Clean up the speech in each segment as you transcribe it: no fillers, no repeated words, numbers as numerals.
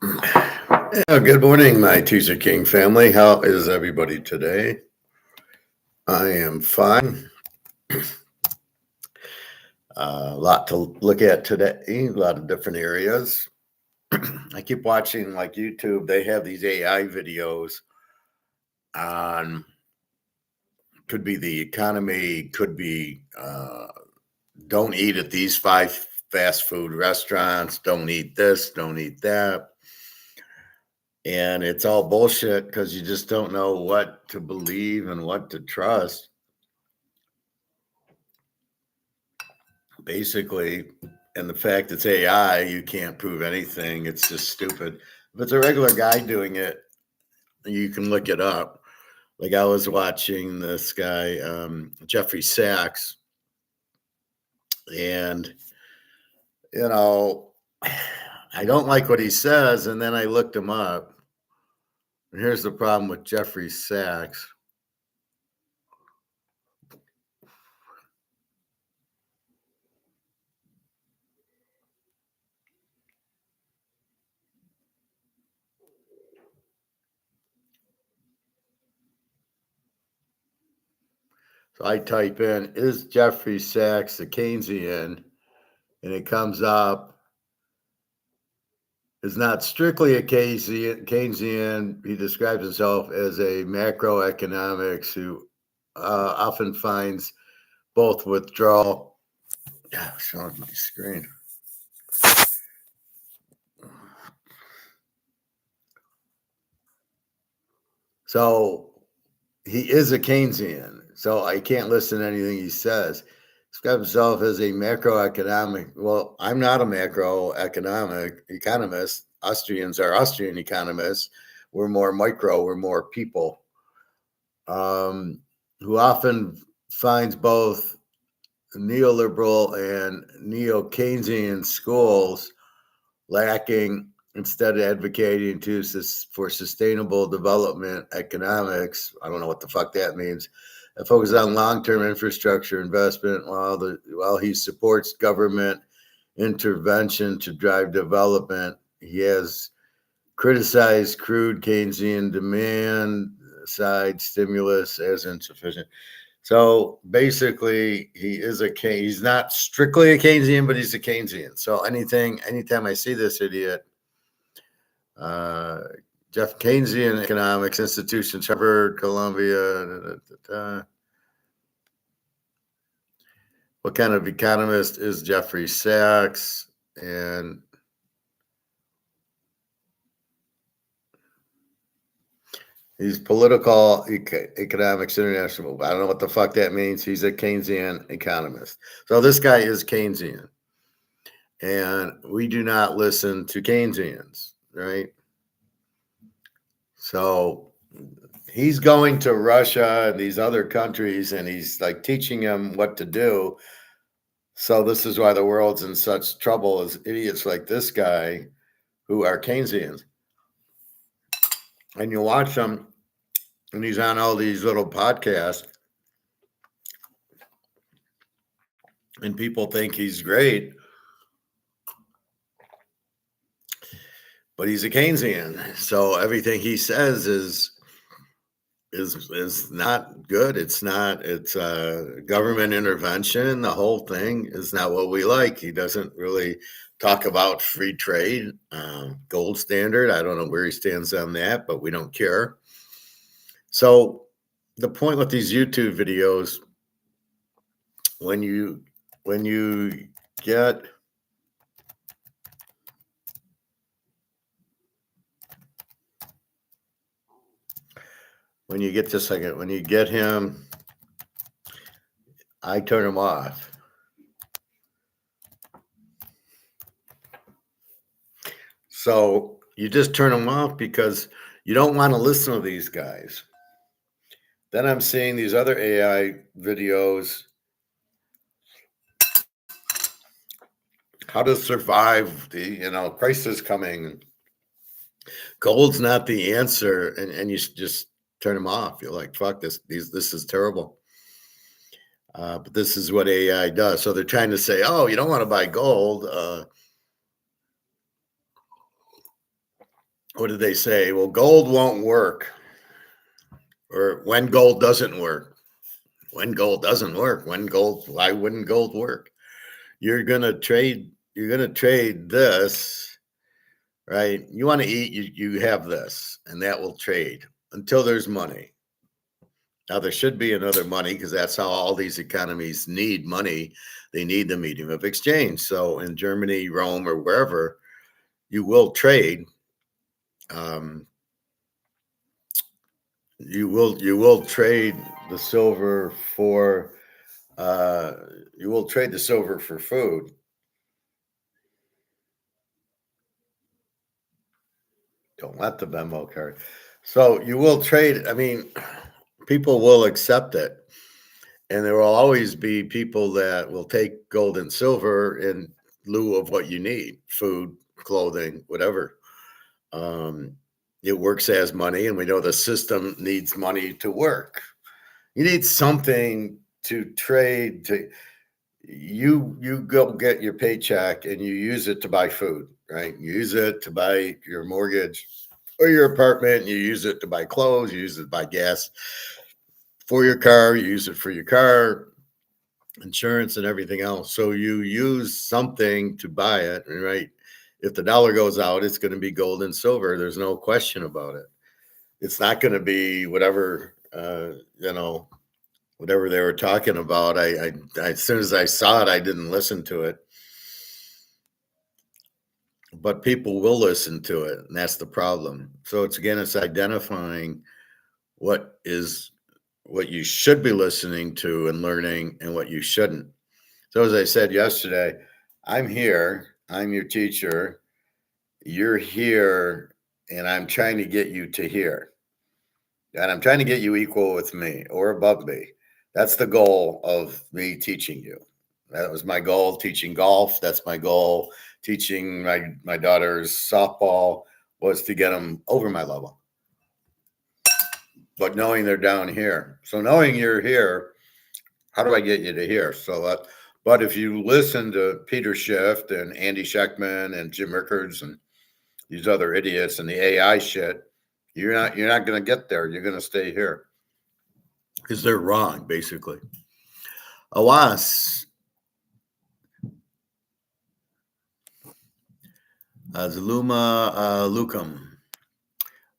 Yeah, good morning, my Teaser King family. How is everybody today? I am fine. A lot to look at today, a lot of different areas. I keep watching like YouTube, they have these AI videos on could be the economy, could be don't eat at these five fast food restaurants, don't eat this, don't eat that. And it's all bullshit because you just don't know what to believe and what to trust. Basically, and the fact it's AI, you can't prove anything. It's just stupid. If it's a regular guy doing it, you can look it up. Like I was watching this guy, Jeffrey Sachs, and you know, I don't like what he says. And then I looked him up. And here's the problem with Jeffrey Sachs. So I type in, is Jeffrey Sachs a Keynesian? And it comes up, is not strictly a Keynesian. He describes himself as a macroeconomics who often finds both withdrawal. Yeah, showing my screen. So he is a Keynesian. So I can't listen to anything he says. Describes himself as a macroeconomic. Well, I'm not a macroeconomic economist. Austrians are Austrian economists. We're more micro. We're more people. Who often finds both neoliberal and neo-Keynesian schools lacking, instead of advocating for sustainable development economics. I don't know what the fuck that means. It focuses on long-term infrastructure investment while he supports government intervention to drive development. He has criticized crude Keynesian demand side stimulus as insufficient. So basically, he's not strictly a Keynesian, but he's a Keynesian. So anytime I see this idiot, Jeff Keynesian Economics Institution, Harvard, Columbia. What kind of economist is Jeffrey Sachs? And he's political economics international. I don't know what the fuck that means. He's a Keynesian economist. So this guy is Keynesian. And we do not listen to Keynesians, right? So he's going to Russia and these other countries and he's like teaching them what to do. So this is why the world's in such trouble, is idiots like this guy who are Keynesians. And you watch him and he's on all these little podcasts and people think he's great, but he's a Keynesian. So everything he says is not good. It's government intervention. The whole thing is not what we like. He doesn't really talk about free trade, gold standard. I don't know where he stands on that, but we don't care. So the point with these YouTube videos, when you get when you get him, I turn him off. So you just turn them off because you don't want to listen to these guys. Then I'm seeing these other AI videos, how to survive the crisis coming. Gold's not the answer, and you just turn them off. You're like, fuck this. This is terrible. But this is what AI does. So they're trying to say, oh, you don't want to buy gold. what did they say? Well, gold won't work, or when gold doesn't work. When gold doesn't work, why wouldn't gold work? You're gonna trade this, right? You want to eat, you have this, and that will trade until there's money. Now there should be another money because that's how all these economies need money. They need the medium of exchange. So in Germany, Rome, or wherever, you will trade. Um, you will trade the silver for uh, you will trade the silver for food. Don't want the Venmo card. So you will trade. I mean, people will accept it. And there will always be people that will take gold and silver in lieu of what you need: food, clothing, whatever. Um, it works as money, and we know the system needs money to work. You need something to trade. You go get your paycheck and you use it to buy food, right? You use it to buy your mortgage or your apartment. You use it to buy clothes. You use it to buy gas for your car. You use it for your car, insurance, and everything else. So you use something to buy it, right? If the dollar goes out, it's going to be gold and silver. There's no question about it. It's not going to be whatever whatever they were talking about. As soon as I saw it, I didn't listen to it. But people will listen to it, and that's the problem. So it's identifying what you should be listening to and learning, and what you shouldn't. So as I said yesterday, I'm here, I'm your teacher, you're here, and I'm trying to get you to here. And I'm trying to get you equal with me or above me. That's the goal of me teaching you. That was my goal teaching golf. That's my goal teaching my daughter's softball, was to get them over my level. But knowing they're down here. So knowing you're here, how do I get you to here? But if you listen to Peter Schiff and Andy Scheckman and Jim Rickards and these other idiots and the AI shit, you're not going to get there. You're going to stay here because they're wrong, basically. Awas, Zuluma Lucum.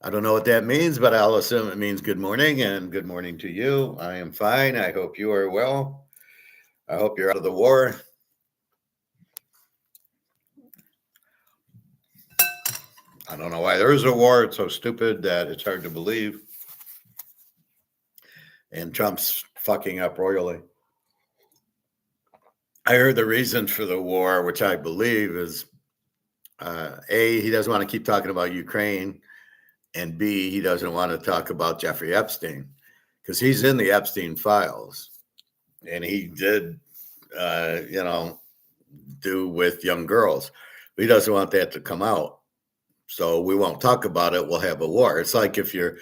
I don't know what that means, but I'll assume it means good morning, and good morning to you. I am fine. I hope you are well. I hope you're out of the war. I don't know why there is a war. It's so stupid that it's hard to believe. And Trump's fucking up royally. I heard the reason for the war, which I believe is A, he doesn't want to keep talking about Ukraine, and B, he doesn't want to talk about Jeffrey Epstein because he's in the Epstein files, and he did, do with young girls. But he doesn't want that to come out, so we won't talk about it. We'll have a war. It's like if your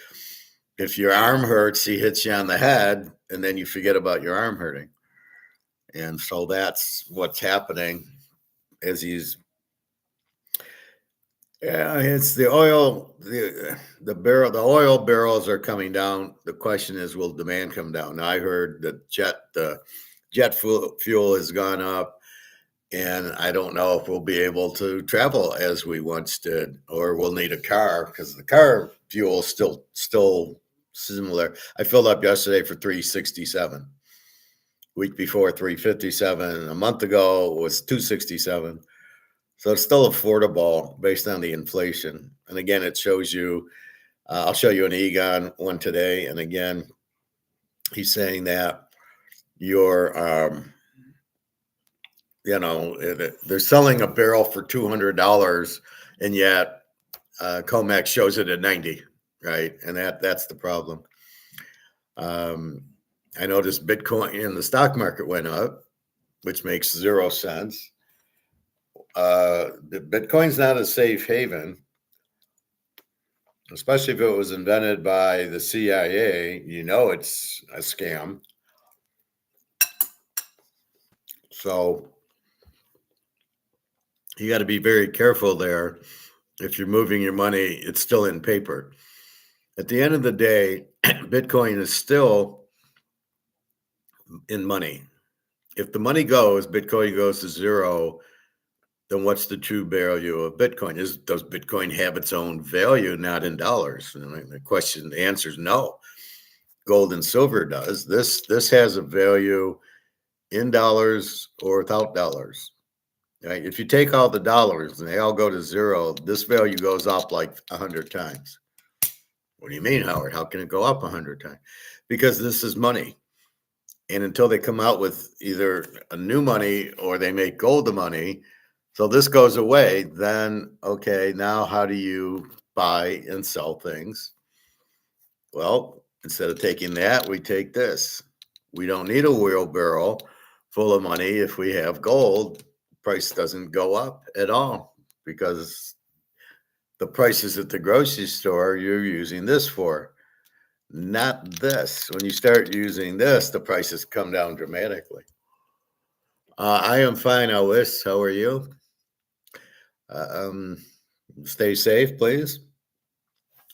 arm hurts, he hits you on the head, and then you forget about your arm hurting. And so that's what's happening as he's. Yeah, it's the oil. The oil barrels are coming down. The question is, will demand come down? Now, I heard that the jet fuel has gone up, and I don't know if we'll be able to travel as we once did, or we'll need a car because the car fuel is still similar. I filled up yesterday for $3.67. Week before $3.57. A month ago it was $2.67. So it's still affordable based on the inflation. And again, it shows you. I'll show you an Egon one today. And again, he's saying that they're selling a barrel for $200, and yet COMEX shows it at 90, right? And that's the problem. I noticed Bitcoin in the stock market went up, which makes 0 sense. Bitcoin's not a safe haven, especially if it was invented by the CIA. It's a scam. So you got to be very careful there. if you're moving your money, it's still in paper. At the end of the day, Bitcoin is still in money. If the money goes, Bitcoin goes to zero, then what's the true value of Bitcoin? Does Bitcoin have its own value, not in dollars? And the answer is no. Gold and silver does. This has a value in dollars or without dollars. Right? If you take all the dollars and they all go to zero, this value goes up like 100 times. What do you mean, Howard? How can it go up 100 times? Because this is money. And until they come out with either a new money or they make gold the money, so this goes away, then, okay, now how do you buy and sell things? Well, instead of taking that, we take this. We don't need a wheelbarrow full of money if we have gold. Price doesn't go up at all because the prices at the grocery store you're using this for, not this. When you start using this, the prices come down dramatically. I am fine, Alice. How are you? Um, Stay safe, please.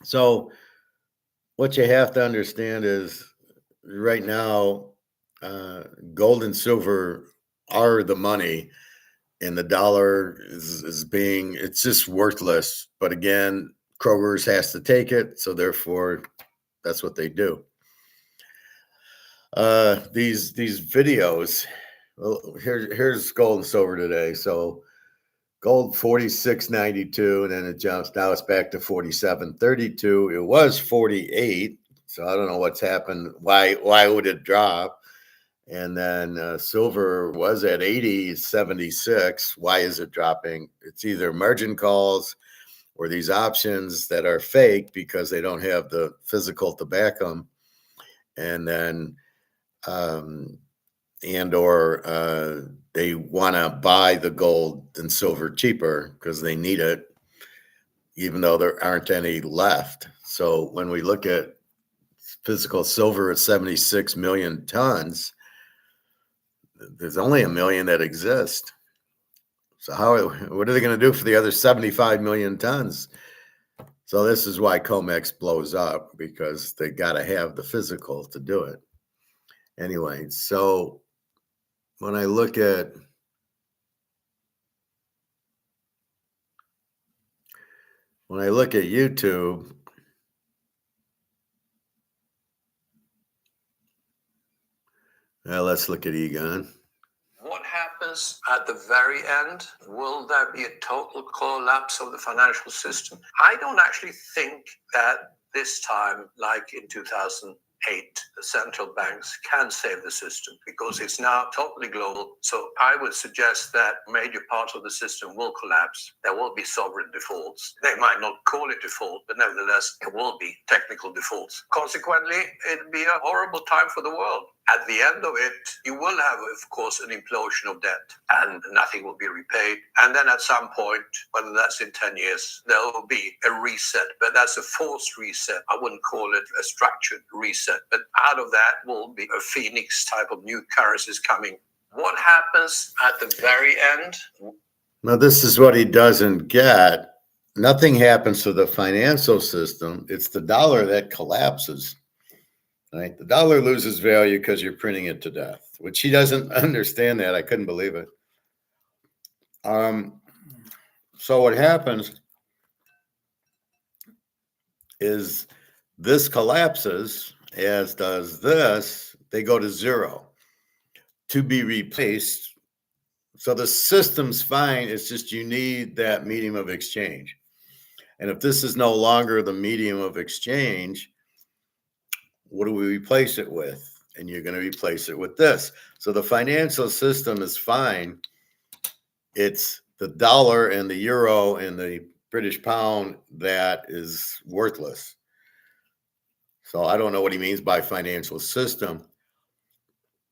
So, what you have to understand is right now, gold and silver are the money, and the dollar is being, it's just worthless. But again, Kroger's has to take it, so therefore, that's what they do. These videos. Well, here's gold and silver today. So gold 46.92, and then it jumps. Now it's back to 47.32. It was 48. So I don't know what's happened. Why would it drop? And then silver was at 80.76. Why is it dropping? It's either margin calls or these options that are fake because they don't have the physical to back them. And then they want to buy the gold and silver cheaper because they need it, even though there aren't any left. So when we look at physical silver at 76 million tons, there's only 1 million that exist. So what are they going to do for the other 75 million tons? So this is why COMEX blows up, because they got to have the physical to do it. Anyway, so when I look at YouTube, let's look at Egon. What happens at the very end? Will there be a total collapse of the financial system? I don't actually think that this time, like in 2008, the central banks can save the system because it's now totally global. So I would suggest that major parts of the system will collapse. There will be sovereign defaults. They might not call it default, but nevertheless, there will be technical defaults. Consequently, it'll be a horrible time for the world. At the end of it, you will have, of course, an implosion of debt and nothing will be repaid. And then at some point, whether that's in 10 years, there will be a reset, but that's a forced reset. I wouldn't call it a structured reset, but out of that will be a phoenix type of new currencies coming. What happens at the very end? Now, this is what he doesn't get. Nothing happens to the financial system. It's the dollar that collapses. Right? The dollar loses value because you're printing it to death, which he doesn't understand that. I couldn't believe it. So what happens is this collapses, as does this. They go to zero to be replaced. So the system's fine. It's just you need that medium of exchange. And if this is no longer the medium of exchange, what do we replace it with? And you're going to replace it with this. So the financial system is fine. It's the dollar and the euro and the British pound that is worthless. So I don't know what he means by financial system,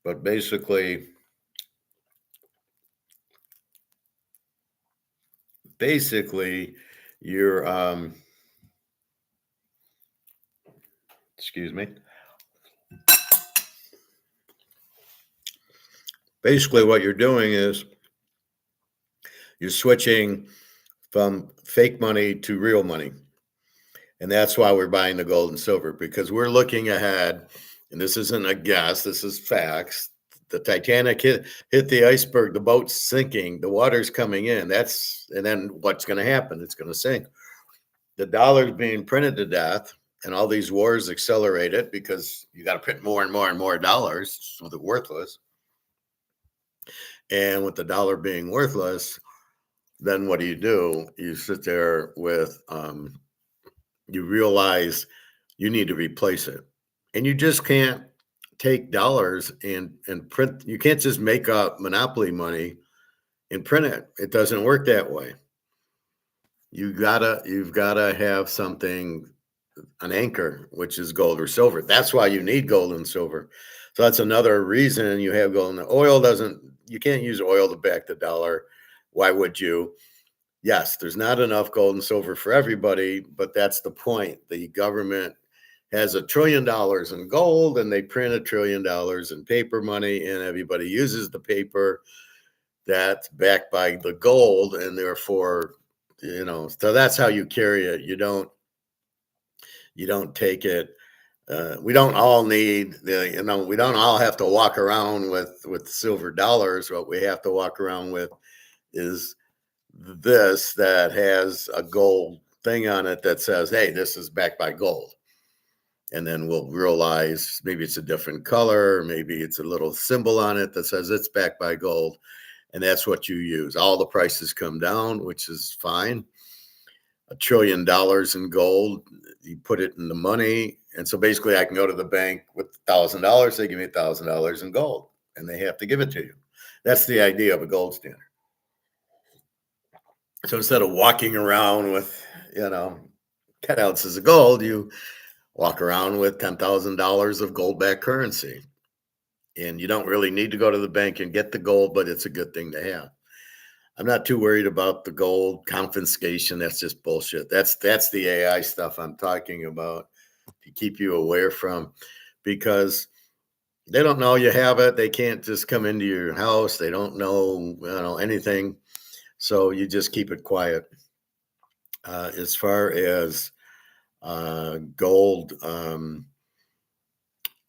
but basically you're excuse me. Basically what you're doing is you're switching from fake money to real money. And that's why we're buying the gold and silver, because we're looking ahead. And this isn't a guess, this is facts. The Titanic hit the iceberg, the boat's sinking, the water's coming in. And then what's going to happen? It's going to sink. The dollar's being printed to death, and all these wars accelerate it because you got to print more and more and more dollars, so they're worthless. And with the dollar being worthless, then what do? You sit there with, you realize you need to replace it. And you just can't take dollars and print. You can't just make up monopoly money and print it. It doesn't work that way. You've gotta have something, an anchor, which is gold or silver. That's why you need gold and silver. So that's another reason you have gold. And oil doesn't, you can't use oil to back the dollar. Why would you? Yes, there's not enough gold and silver for everybody, but that's the point. The government has $1 trillion in gold, and they print $1 trillion in paper money, and everybody uses the paper that's backed by the gold, and therefore, so that's how you carry it. You don't take it. We don't all need we don't all have to walk around with silver dollars. What we have to walk around with is this that has a gold thing on it that says, hey, this is backed by gold. And then we'll realize maybe it's a different color, maybe it's a little symbol on it that says it's backed by gold. And that's what you use. All the prices come down, which is fine. $1 trillion in gold, you put it in the money. And so basically I can go to the bank with $1,000, they give me $1,000 in gold, and they have to give it to you. That's the idea of a gold standard. So instead of walking around with, 10 ounces of gold, you walk around with $10,000 of gold-backed currency. And you don't really need to go to the bank and get the gold, but it's a good thing to have. I'm not too worried about the gold confiscation. That's just bullshit. That's the AI stuff I'm talking about to keep you away from, because they don't know you have it. They can't just come into your house. They don't know, anything. So you just keep it quiet. As far as gold,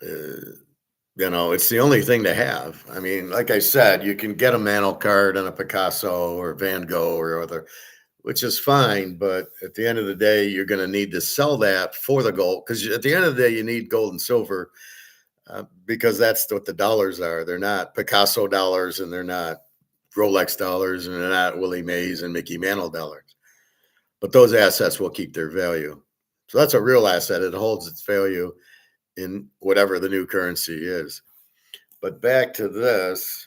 it's the only thing to have. I mean, like I said, you can get a Mantle card and a Picasso or Van Gogh or other, which is fine. But at the end of the day, you're going to need to sell that for the gold, because at the end of the day, you need gold and silver, because that's what the dollars are. They're not Picasso dollars, and they're not Rolex dollars, and they're not Willie Mays and Mickey Mantle dollars. But those assets will keep their value. So that's a real asset. It holds its value in whatever the new currency is. But back to this.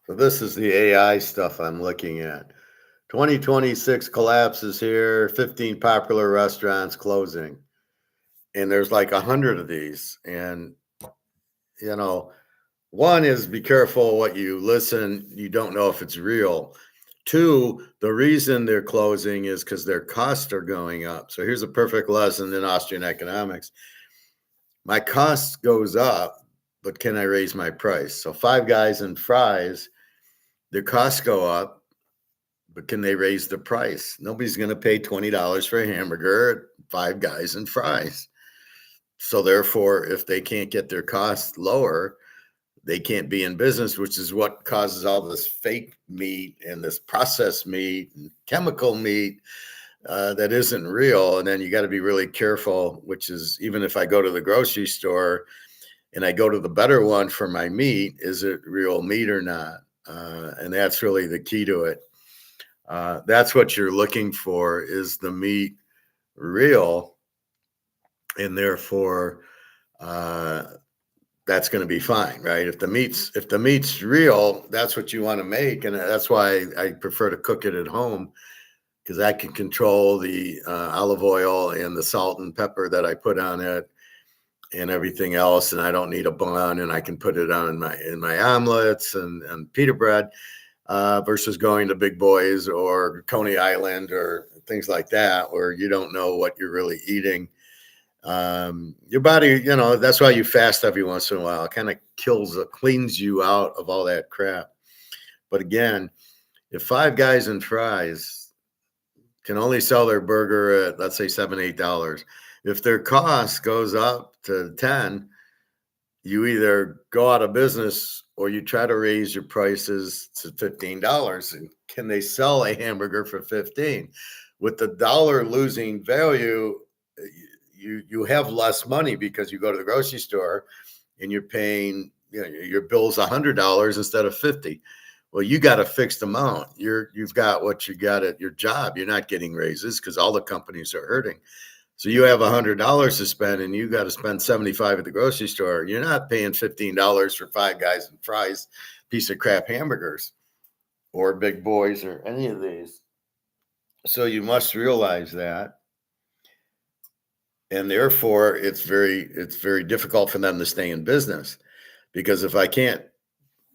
So this is the AI stuff I'm looking at. 2026 collapses here, 15 popular restaurants closing. And there's like 100 of these. And, one is be careful what you listen. You don't know if it's real. Two, the reason they're closing is because their costs are going up. So here's a perfect lesson in Austrian economics. My cost goes up, but can I raise my price? So Five Guys and fries, their costs go up, but can they raise the price? Nobody's going to pay $20 for a hamburger at Five Guys and fries. So therefore, if they can't get their costs lower, they can't be in business, which is what causes all this fake meat and this processed meat and chemical meat that isn't real. And then you got to be really careful, which is, even if I go to the grocery store and I go to the better one for my meat, is it real meat or not? And that's really the key to it. That's what you're looking for, is the meat real? And therefore, that's going to be fine, right? If the meat's real, that's what you want to make. And that's why I prefer to cook it at home, because I can control the olive oil and the salt and pepper that I put on it and everything else. And I don't need a bun, and I can put it on in my omelets and pita bread. versus going to Big Boys or Coney Island or things like that, where you don't know what you're really eating. Your body, that's why you fast every once in a while. It kind of cleans you out of all that crap. But again, if Five Guys and Fries can only sell their burger at, let's say, $7, $8, if their cost goes up to 10, you either go out of business or you try to raise your prices to $15. And can they sell a hamburger for 15? With the dollar losing value, you have less money because you go to the grocery store and you're paying, your bill's $100 instead of 50. Well, you got a fixed amount. You've got what you got at your job. You're not getting raises because all the companies are hurting. So you have $100 to spend and you got to spend 75 at the grocery store. You're not paying $15 for Five Guys and Fries, piece of crap hamburgers or Big Boys or any of these. So you must realize that. And therefore it's very difficult for them to stay in business, because if I can't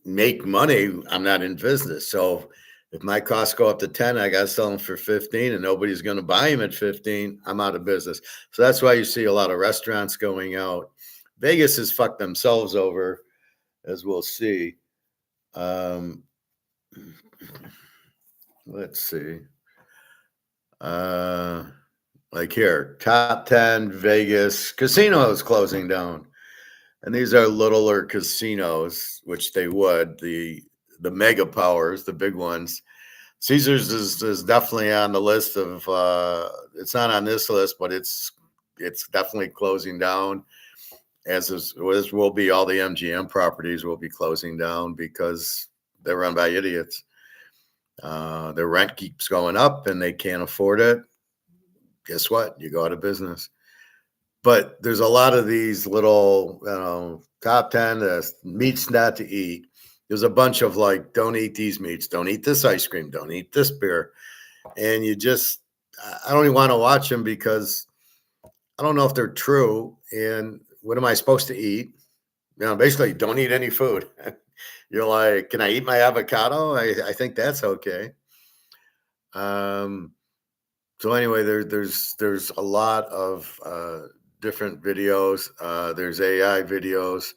make money, I'm not in business. So if my costs go up to 10, I got to sell them for 15 and nobody's going to buy them at 15, I'm out of business. So that's why you see a lot of restaurants going out. Vegas has fucked themselves over, as we'll see. Let's see. Like here, top 10 Vegas casinos closing down. And these are littler casinos, which they would, the mega powers, the big ones. Caesars is definitely on the list of, it's not on this list, but it's definitely closing down, as will be all the MGM properties will be closing down because they're run by idiots. Their rent keeps going up and they can't afford it. Guess what? You go out of business. But there's a lot of these little, top 10 meats not to eat. There's a bunch of like, don't eat these meats, don't eat this ice cream, don't eat this beer. And I don't even want to watch them because I don't know if they're true. And what am I supposed to eat? Basically, don't eat any food. You're like, can I eat my avocado? I think that's okay. So anyway, there's a lot of different videos. There's AI videos.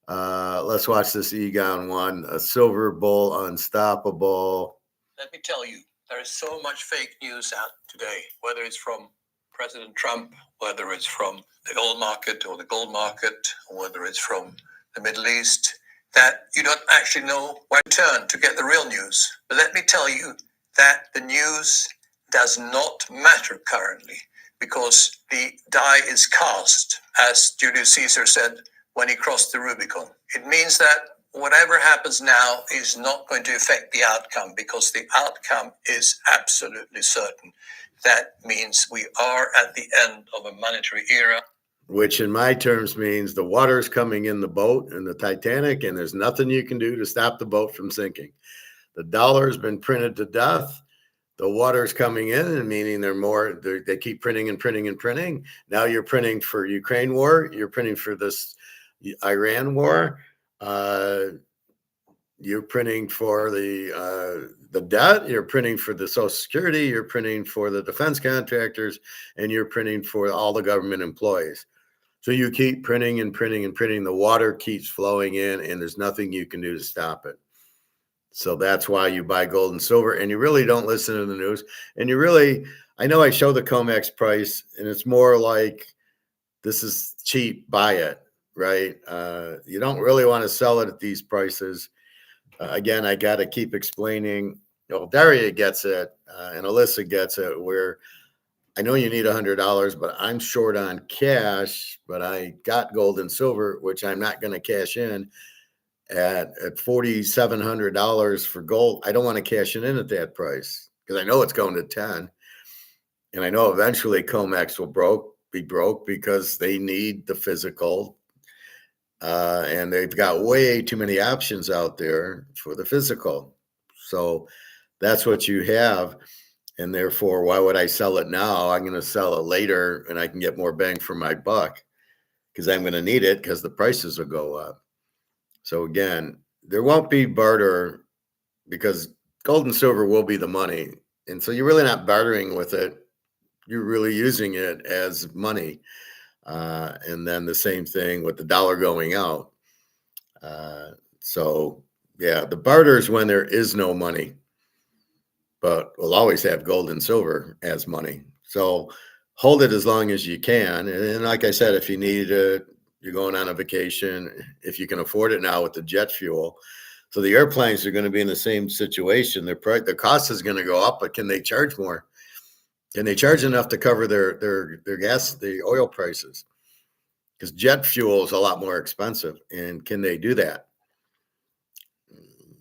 Let's watch this Egon one, a Silver Bull Unstoppable. Let me tell you, there is so much fake news out today, whether it's from President Trump, whether it's from the oil market or the gold market, or whether it's from the Middle East, that you don't actually know where to turn to get the real news. But let me tell you that the news does not matter currently, because the die is cast, as Julius Caesar said when he crossed the Rubicon. It means that whatever happens now is not going to affect the outcome, because the outcome is absolutely certain. That means we are at the end of a monetary era. Which in my terms means the water's coming in the boat in the Titanic, and there's nothing you can do to stop the boat from sinking. The dollar's been printed to death. The water's coming in, and meaning they keep printing and printing and printing. Now you're printing for Ukraine war. You're printing for this Iran war. You're printing for the debt. You're printing for the Social Security. You're printing for the defense contractors, and you're printing for all the government employees. So you keep printing and printing and printing. The water keeps flowing in, and there's nothing you can do to stop it. So that's why you buy gold and silver, and you really don't listen to the news. And I know I show the COMEX price, and it's more like, this is cheap, buy it, right? You don't really want to sell it at these prices. Again, I got to keep explaining. Daria gets it, and Alyssa gets it, where I know you need $100, but I'm short on cash, but I got gold and silver, which I'm not going to cash in. At $4,700 for gold, I don't want to cash it in at that price because I know it's going to 10, and I know eventually COMEX will be broke because they need the physical, and they've got way too many options out there for the physical. So that's what you have, and therefore, why would I sell it now? I'm going to sell it later, and I can get more bang for my buck because I'm going to need it because the prices will go up. So again, there won't be barter because gold and silver will be the money. And so you're really not bartering with it. You're really using it as money. And then the same thing with the dollar going out. So yeah, the barter is when there is no money, but we'll always have gold and silver as money. So hold it as long as you can. And like I said, if you need it, you're going on a vacation, if you can afford it now with the jet fuel. So the airplanes are going to be in the same situation. The cost is going to go up, but can they charge more? Can they charge enough to cover their gas, the oil prices? Because jet fuel is a lot more expensive. And can they do that?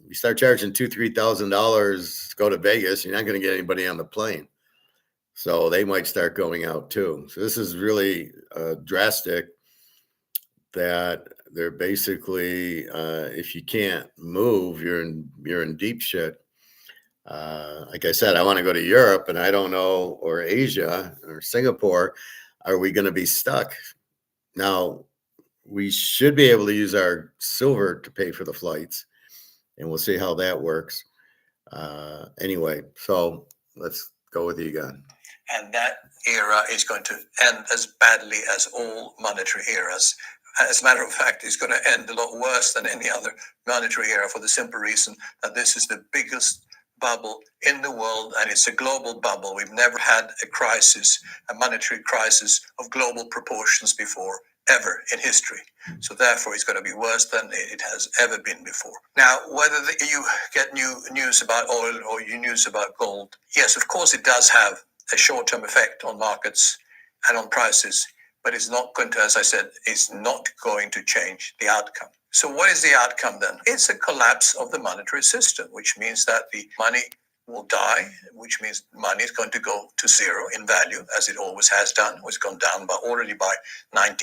You start charging $2,000-3,000, go to Vegas, you're not going to get anybody on the plane. So they might start going out too. So this is really drastic, that they're basically, if you can't move, you're in deep shit. Like I said, I want to go to Europe, and I don't know, or Asia or Singapore. Are we going to be stuck? Now, we should be able to use our silver to pay for the flights, and we'll see how that works. Anyway, so let's go with you again. And that era is going to end as badly as all monetary eras. As a matter of fact, it's going to end a lot worse than any other monetary era, for the simple reason that this is the biggest bubble in the world, and it's a global bubble. We've never had a crisis, a monetary crisis of global proportions before, ever in history. So therefore, it's going to be worse than it has ever been before. Now, whether you get new news about oil or you news about gold, yes, of course, it does have a short-term effect on markets and on prices, but it's not going to, as I said, it's not going to change the outcome. So what is the outcome then? It's a collapse of the monetary system, which means that the money will die, which means money is going to go to zero in value, as it always has done. It's gone down already by 99%,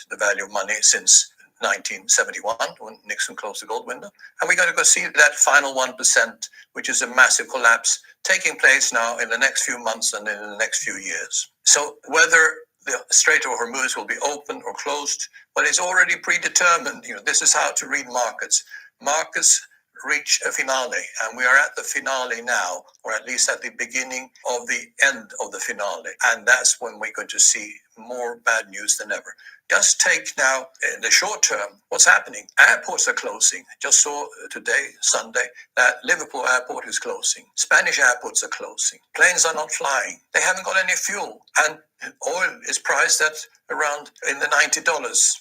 the value of money, since 1971, when Nixon closed the gold window. And we're going to go see that final 1%, which is a massive collapse, taking place now in the next few months and in the next few years. So whether the Strait of Hormuz will be open or closed, but it's already predetermined. This is how to read markets. Markets reach a finale, and we are at the finale now, or at least at the beginning of the end of the finale. And that's when we're going to see more bad news than ever. Just take now, in the short term, what's happening. Airports are closing. Just saw today, Sunday, that Liverpool airport is closing. Spanish airports are closing. Planes are not flying. They haven't got any fuel. And oil is priced at around in the $90.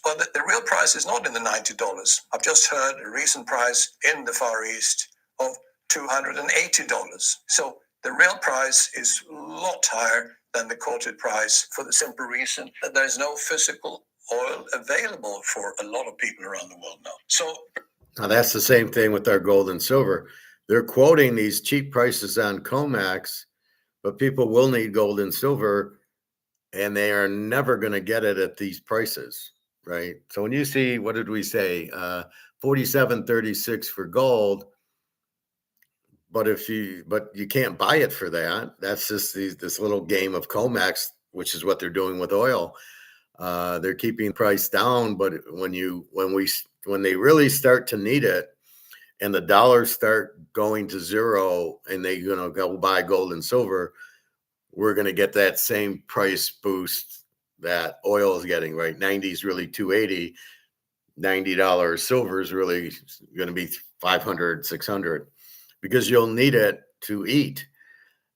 Well, the real price is not in the $90. I've just heard a recent price in the Far East of $280. So the real price is a lot higher than the quoted price, for the simple reason that there's no physical oil available for a lot of people around the world now. So now that's the same thing with our gold and silver. They're quoting these cheap prices on COMEX, but people will need gold and silver, and they are never going to get it at these prices, right? So when you see, what did we say, 47.36 for gold, but you can't buy it for that. That's just this little game of COMEX, which is what they're doing with oil. They're keeping the price down, but when they really start to need it, and the dollars start going to zero, and they go buy gold and silver, we're going to get that same price boost that oil is getting, right? 90 is really 280. $90 silver is really going to be 500, 600, because you'll need it to eat.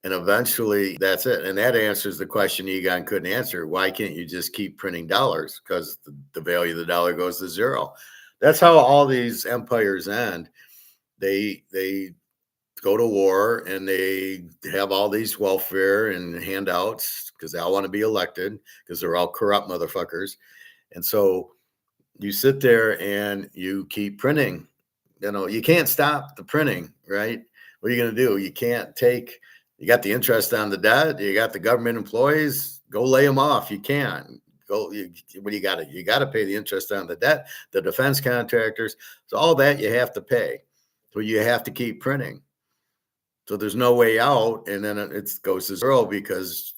And eventually that's it. And that answers the question Egon couldn't answer. Why can't you just keep printing dollars? Because the value of the dollar goes to zero. That's how all these empires end. They go to war, and they have all these welfare and handouts because they all want to be elected, because they're all corrupt motherfuckers. And so you sit there and you keep printing. You can't stop the printing, right? What are you going to do? You got the interest on the debt. You got the government employees. Go lay them off. You can't. What do you got to? You got to pay the interest on the debt, the defense contractors. So all that you have to pay. So you have to keep printing. So there's no way out, and then it goes to zero, because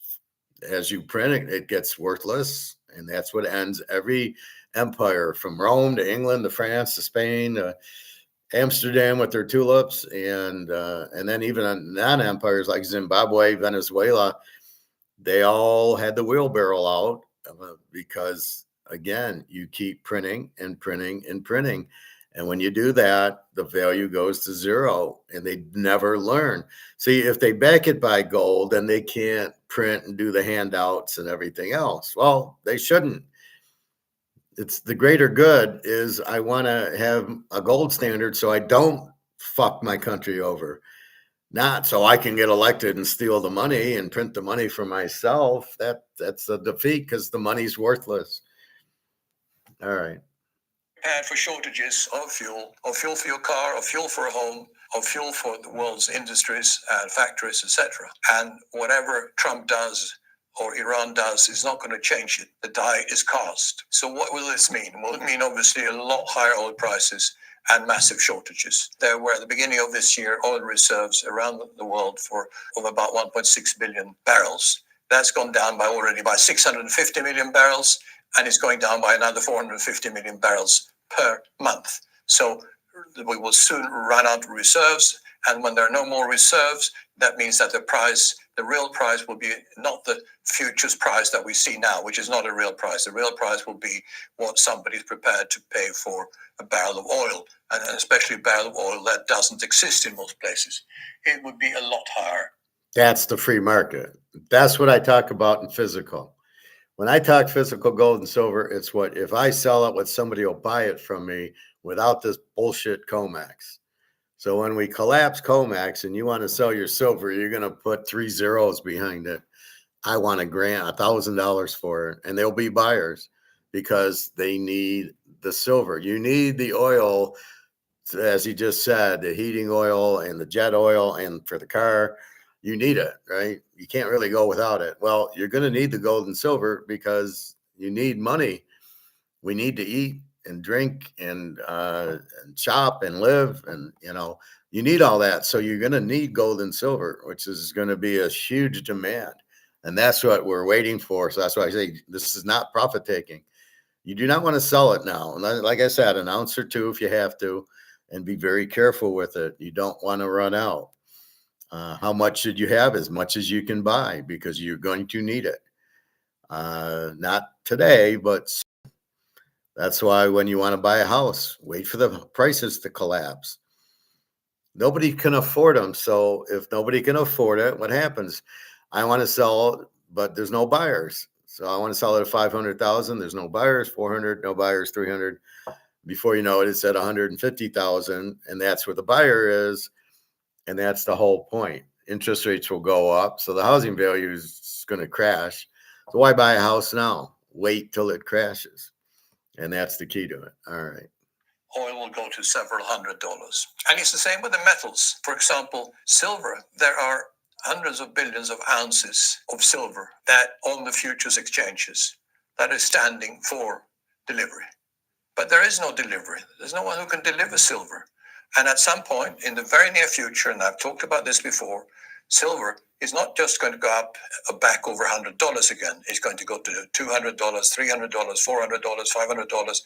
as you print it, it gets worthless, and that's what ends every empire, from Rome to England to France to Spain. Amsterdam with their tulips, and then even non-empires like Zimbabwe, Venezuela, they all had the wheelbarrow out because, again, you keep printing and printing and printing. And when you do that, the value goes to zero and they never learn. See, if they back it by gold, then they can't print and do the handouts and everything else. Well, they shouldn't. It's the greater good is I want to have a gold standard so I don't fuck my country over, not so I can get elected and steal the money and print the money for myself. That's a defeat because the money's worthless. All right. And for shortages of fuel for your car, of fuel for a home, of fuel for the world's industries and factories, etc. And whatever Trump does or Iran does is not going to change it. The die is cast. So what will this mean? Well, it mean obviously a lot higher oil prices and massive shortages. There were at the beginning of this year oil reserves around the world of about 1.6 billion barrels. That's gone down already by 650 million barrels, and it's going down by another 450 million barrels per month. So we will soon run out of reserves, and when there are no more reserves, that means that the real price will be not the futures price that we see now, which is not a real price. The real price will be what somebody's prepared to pay for a barrel of oil, and especially a barrel of oil that doesn't exist in most places. It would be a lot higher. That's the free market. That's what I talk about in physical. When I talk physical gold and silver, it's what if I sell it, what somebody will buy it from me without this bullshit COMEX. So when we collapse COMEX and you want to sell your silver, you're going to put 3 zeros behind it. I want $1,000 for it, and there'll be buyers because they need the silver. You need the oil, as he just said, the heating oil and the jet oil, and for the car, you need it, right? You can't really go without it. Well, you're going to need the gold and silver because you need money. We need to eat and drink and shop and live, and you need all that. So you're going to need gold and silver, which is going to be a huge demand, and that's what we're waiting for. So that's why I say this is not profit taking. You do not want to sell it now. And like I said, an ounce or two if you have to, and be very careful with it. You don't want to run out. How much should you have? As much as you can buy, because you're going to need it. Not today, but that's why when you want to buy a house, wait for the prices to collapse. Nobody can afford them. So if nobody can afford it, what happens? I want to sell, but there's no buyers. So I want to sell it at 500,000. There's no buyers. 400, no buyers. 300. Before you know it, it's at 150,000, and that's where the buyer is. And that's the whole point. Interest rates will go up, so the housing value is going to crash. So why buy a house now? Wait till it crashes. And that's the key to it. All right. Oil will go to several $100s. And it's the same with the metals. For example, silver. There are hundreds of billions of ounces of silver that on the futures exchanges that is standing for delivery. But there is no delivery. There's no one who can deliver silver. And at some point in the very near future, and I've talked about this before, silver is not just going to go up back over $100 again. It's going to go to $200, $300, $400, $500.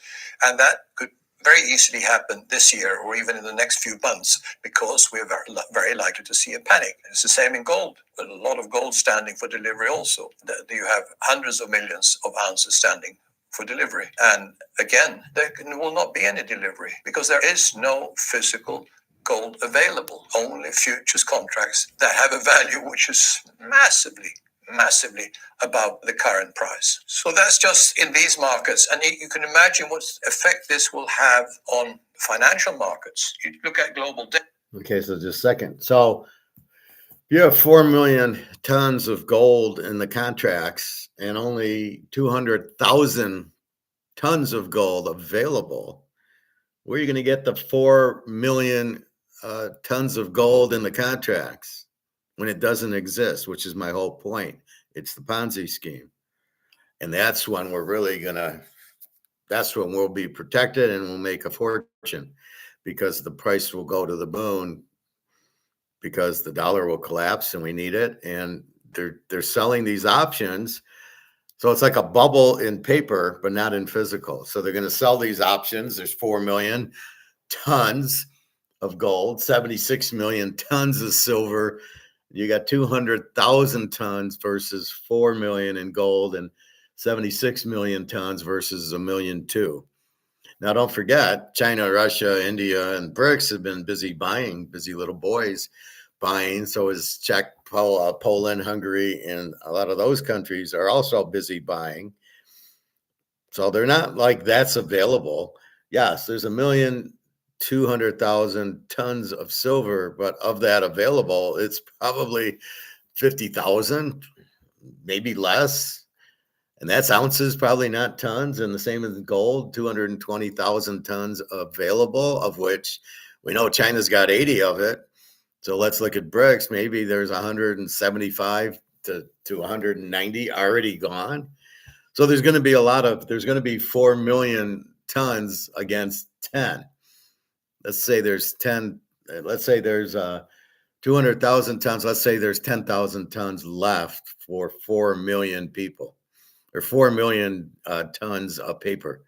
And that could very easily happen this year or even in the next few months, because we're very likely to see a panic. It's the same in gold. But a lot of gold standing for delivery also. You have hundreds of millions of ounces standing for delivery. And again, there will not be any delivery because there is no physical gold available, only futures contracts that have a value which is massively above the current price. So that's just in these markets. And you can imagine what effect this will have on financial markets. You look at global debt. Okay, so just a second. So you have 4 million tons of gold in the contracts and only 200,000 tons of gold available. Where are you going to get the 4 million tons of gold in the contracts when it doesn't exist, which is my whole point. It's the Ponzi scheme. And that's when that's when we'll be protected and we'll make a fortune, because the price will go to the moon, because the dollar will collapse and we need it. And they're selling these options. So it's like a bubble in paper, but not in physical. So they're going to sell these options. There's 4 million tons. of gold, 76 million tons of silver. You got 200,000 tons versus 4 million in gold, and 76 million tons versus 1,000,002. Now, don't forget, China, Russia, India, and BRICS have been busy buying, busy little boys buying. So is Czech, Poland, Hungary, and a lot of those countries are also busy buying. So they're not like that's available. Yes, there's 1,200,000 tons of silver, but of that available, it's probably 50,000, maybe less. And that's ounces, probably not tons. And the same as gold, 220,000 tons available, of which we know China's got 80 of it. So let's look at BRICS. Maybe there's 175 to 190 already gone. So there's going to be there's going to be 4 million tons against 10. Let's say there's 10, let's say there's 200,000 tons. Let's say there's 10,000 tons left for 4 million people, or 4 million tons of paper.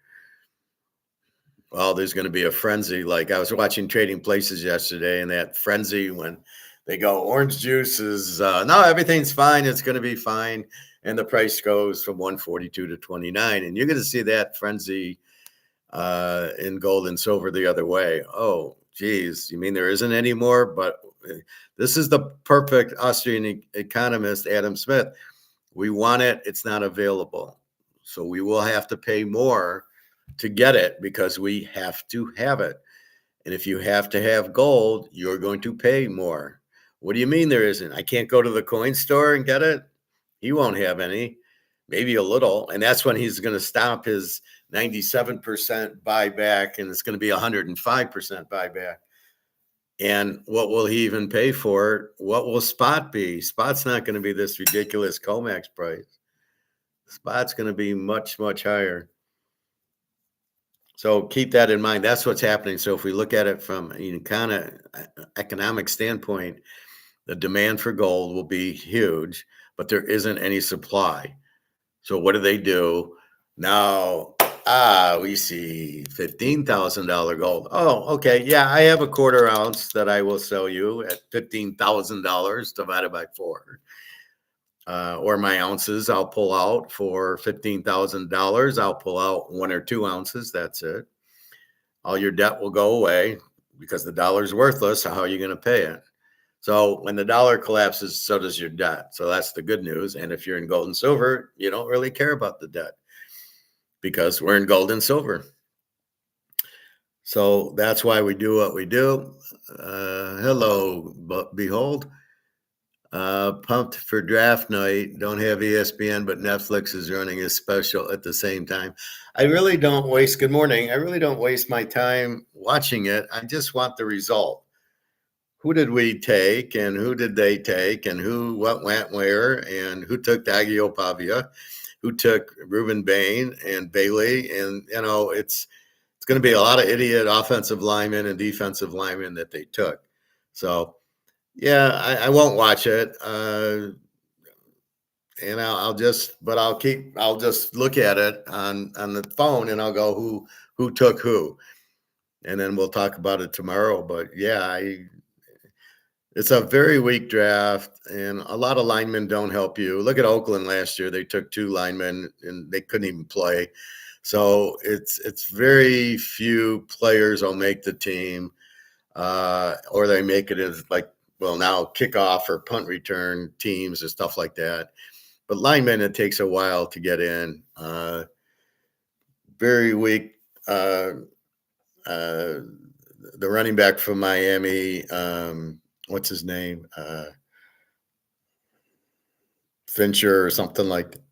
Well, there's going to be a frenzy. Like I was watching Trading Places yesterday, and that frenzy when they go, orange juice is, no, everything's fine. It's going to be fine. And the price goes from 142 to 29. And you're going to see that frenzy in gold and silver the other way. Oh, geez, you mean there isn't any more? But this is the perfect Austrian economist, Adam Smith. We want it. It's not available. So we will have to pay more to get it because we have to have it. And if you have to have gold, you're going to pay more. What do you mean there isn't? I can't go to the coin store and get it? He won't have any, maybe a little. And that's when he's going to stop his 97% buyback, and it's going to be 105% buyback. And what will he even pay for it? What will spot be? Spot's not going to be this ridiculous COMEX price. Spot's going to be much, much higher. So keep that in mind. That's what's happening. So if we look at it from a kind of economic standpoint, the demand for gold will be huge, but there isn't any supply. So what do? Now, we see $15,000 gold. Oh, okay. Yeah, I have a quarter ounce that I will sell you at $15,000 divided by 4. Or my ounces I'll pull out for $15,000. I'll pull out 1 or 2 ounces. That's it. All your debt will go away because the dollar's worthless. So how are you going to pay it? So when the dollar collapses, so does your debt. So that's the good news. And if you're in gold and silver, you don't really care about the debt because we're in gold and silver. So that's why we do what we do. Hello, Behold. Pumped for draft night. Don't have ESPN, but Netflix is running a special at the same time. I really don't waste, good morning. I really don't waste my time watching it. I just want the result. Who did we take and who did they take and what went where and who took Tagovailoa, who took Ruben Bain and Bailey. And, it's going to be a lot of idiot offensive linemen and defensive linemen that they took. So, yeah, I won't watch it. And I'll just look at it on the phone and I'll go, who took who? And then we'll talk about it tomorrow. But yeah, it's a very weak draft, and a lot of linemen don't help you. Look at Oakland last year; they took 2 linemen, and they couldn't even play. So it's very few players will make the team, or they make it as now kickoff or punt return teams and stuff like that. But linemen, it takes a while to get in. Very weak. The running back from Miami. What's his name? Fincher or something like that.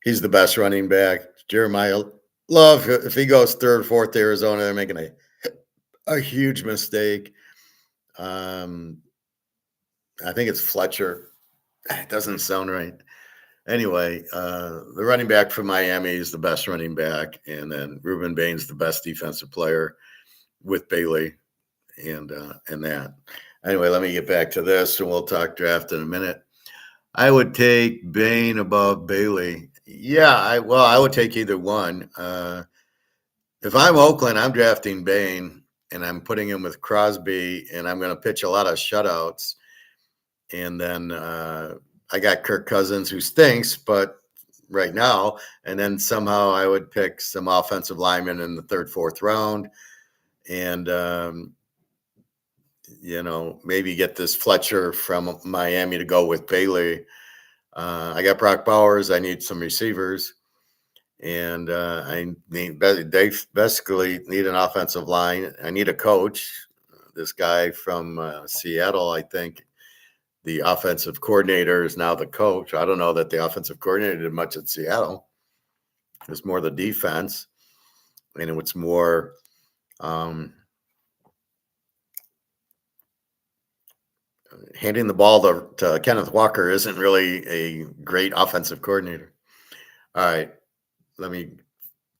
He's the best running back. Jeremiah Love, if he goes 3rd, 4th Arizona, they're making a huge mistake. I think it's Fletcher. It doesn't sound right. Anyway, the running back from Miami is the best running back. And then Ruben Bain's the best defensive player with Bailey and that. Anyway, let me get back to this, and we'll talk draft in a minute. I would take Bain above Bailey. Yeah, I would take either one. If I'm Oakland, I'm drafting Bain, and I'm putting him with Crosby, and I'm going to pitch a lot of shutouts. And then I got Kirk Cousins, who stinks, but right now, and then somehow I would pick some offensive linemen in the third, fourth round, and maybe get this Fletcher from Miami to go with Bailey. I got Brock Bowers. I need some receivers, and I need they basically need an offensive line. I need a coach. This guy from Seattle, I think. The offensive coordinator is now the coach. I don't know that the offensive coordinator did much at Seattle. It was more the defense, and it was more handing the ball to Kenneth Walker isn't really a great offensive coordinator. All right, let me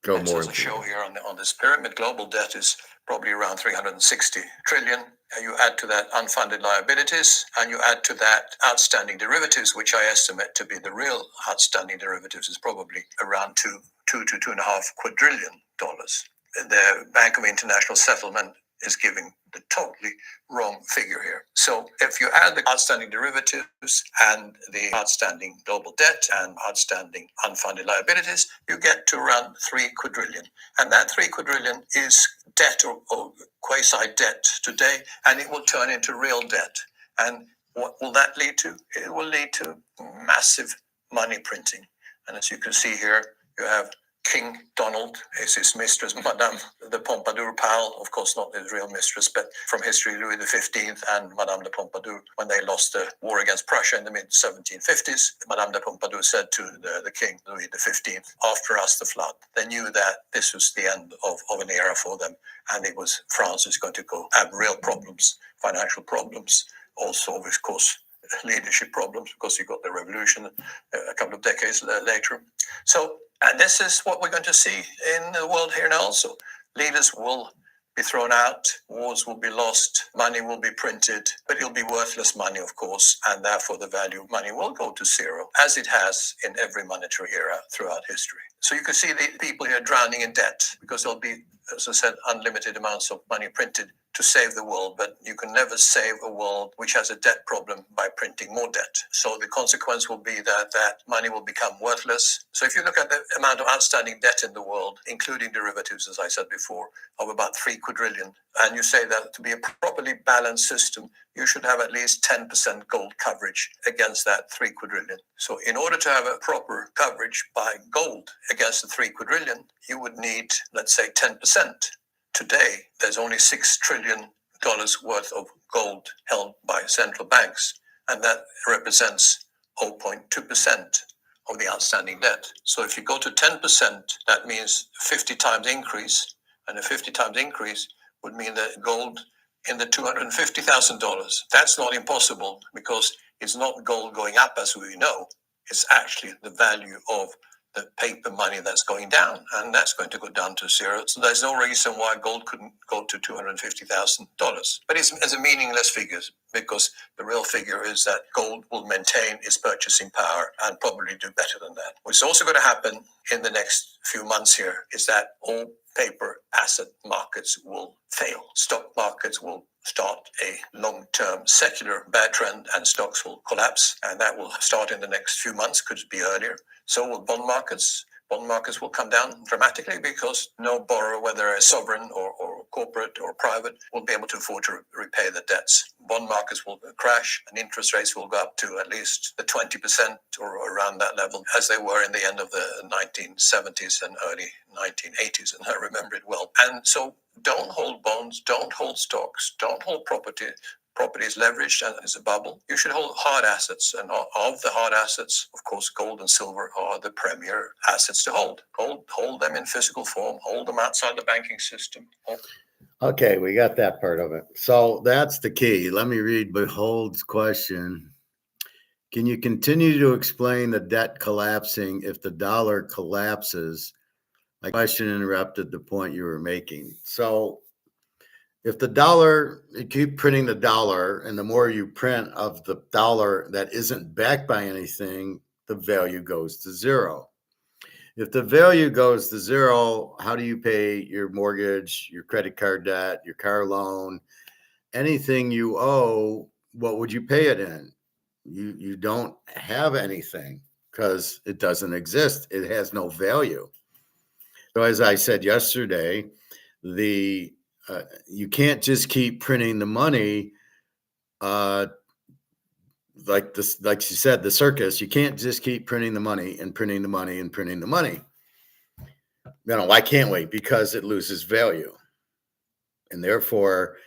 go more. There's a show here on this pyramid. Global debt is probably around 360 trillion. You add to that unfunded liabilities, and you add to that outstanding derivatives, which I estimate to be the real outstanding derivatives is probably around $2 to $2.5 quadrillion. The Bank of International Settlement is giving the totally wrong figure here. So if you add the outstanding derivatives and the outstanding global debt and outstanding unfunded liabilities, you get to around 3 quadrillion. And that 3 quadrillion is debt or quasi-debt today, and it will turn into real debt. And what will that lead to? It will lead to massive money printing. And as you can see here, you have King Donald is his mistress, Madame de Pompadour Powell, of course not his real mistress, but from history, Louis XV and Madame de Pompadour, when they lost the war against Prussia in the mid-1750s, Madame de Pompadour said to the King, Louis XV, after us the flood. They knew that this was the end of an era for them, and it was France is going to have real problems, financial problems, also, of course, leadership problems, because you got the revolution a couple of decades later. So, and this is what we're going to see in the world here now also. Leaders will be thrown out, wars will be lost, money will be printed, but it'll be worthless money, of course, and therefore the value of money will go to zero, as it has in every monetary era throughout history. So you can see the people here drowning in debt, because there'll be, as I said, unlimited amounts of money printed to save the world, but you can never save a world which has a debt problem by printing more debt. So the consequence will be that money will become worthless. So if you look at the amount of outstanding debt in the world, including derivatives, as I said before, of about 3 quadrillion, and you say that to be a properly balanced system, you should have at least 10% gold coverage against that 3 quadrillion. So in order to have a proper coverage by gold against the 3 quadrillion, you would need, let's say, 10%. Today, there's only $6 trillion worth of gold held by central banks, and that represents 0.2% of the outstanding debt. So if you go to 10%, that means 50 times increase, and a 50 times increase would mean that gold in the $250,000. That's not impossible, because it's not gold going up as we know. It's actually the value of the paper money that's going down, and that's going to go down to zero. So there's no reason why gold couldn't go to $250,000. But it's a meaningless figure, because the real figure is that gold will maintain its purchasing power and probably do better than that. What's also going to happen in the next few months here is that all paper asset markets will fail. Stock markets will start a long-term secular bad trend, and stocks will collapse, and that will start in the next few months, could be earlier. So will bond markets. Bond markets will come down dramatically, because no borrower, whether a sovereign or corporate or private, will be able to afford to repay the debts. Bond markets will crash, and interest rates will go up to at least the 20% or around that level, as they were in the end of the 1970s and early 1980s, and I remember it well. And so don't hold bonds, don't hold stocks, don't hold property. Property is leveraged and is a bubble. You should hold hard assets, and of the hard assets, of course, gold and silver are the premier assets to hold. Hold them in physical form, hold them outside the banking system. Okay, we got that part of it. So that's the key. Let me read Behold's question. Can you continue to explain the debt collapsing if the dollar collapses? My question interrupted the point you were making. So if the dollar, you keep printing the dollar, and the more you print of the dollar that isn't backed by anything, the value goes to zero. If the value goes to zero, how do you pay your mortgage, your credit card debt, your car loan, anything you owe? What would you pay it in? You don't have anything because it doesn't exist. It has no value. So as I said yesterday, the you can't just keep printing the money uh, like this, like she said, the circus. You can't just keep printing the money and printing the money and printing the money. Why can't we? Because it loses value, and therefore,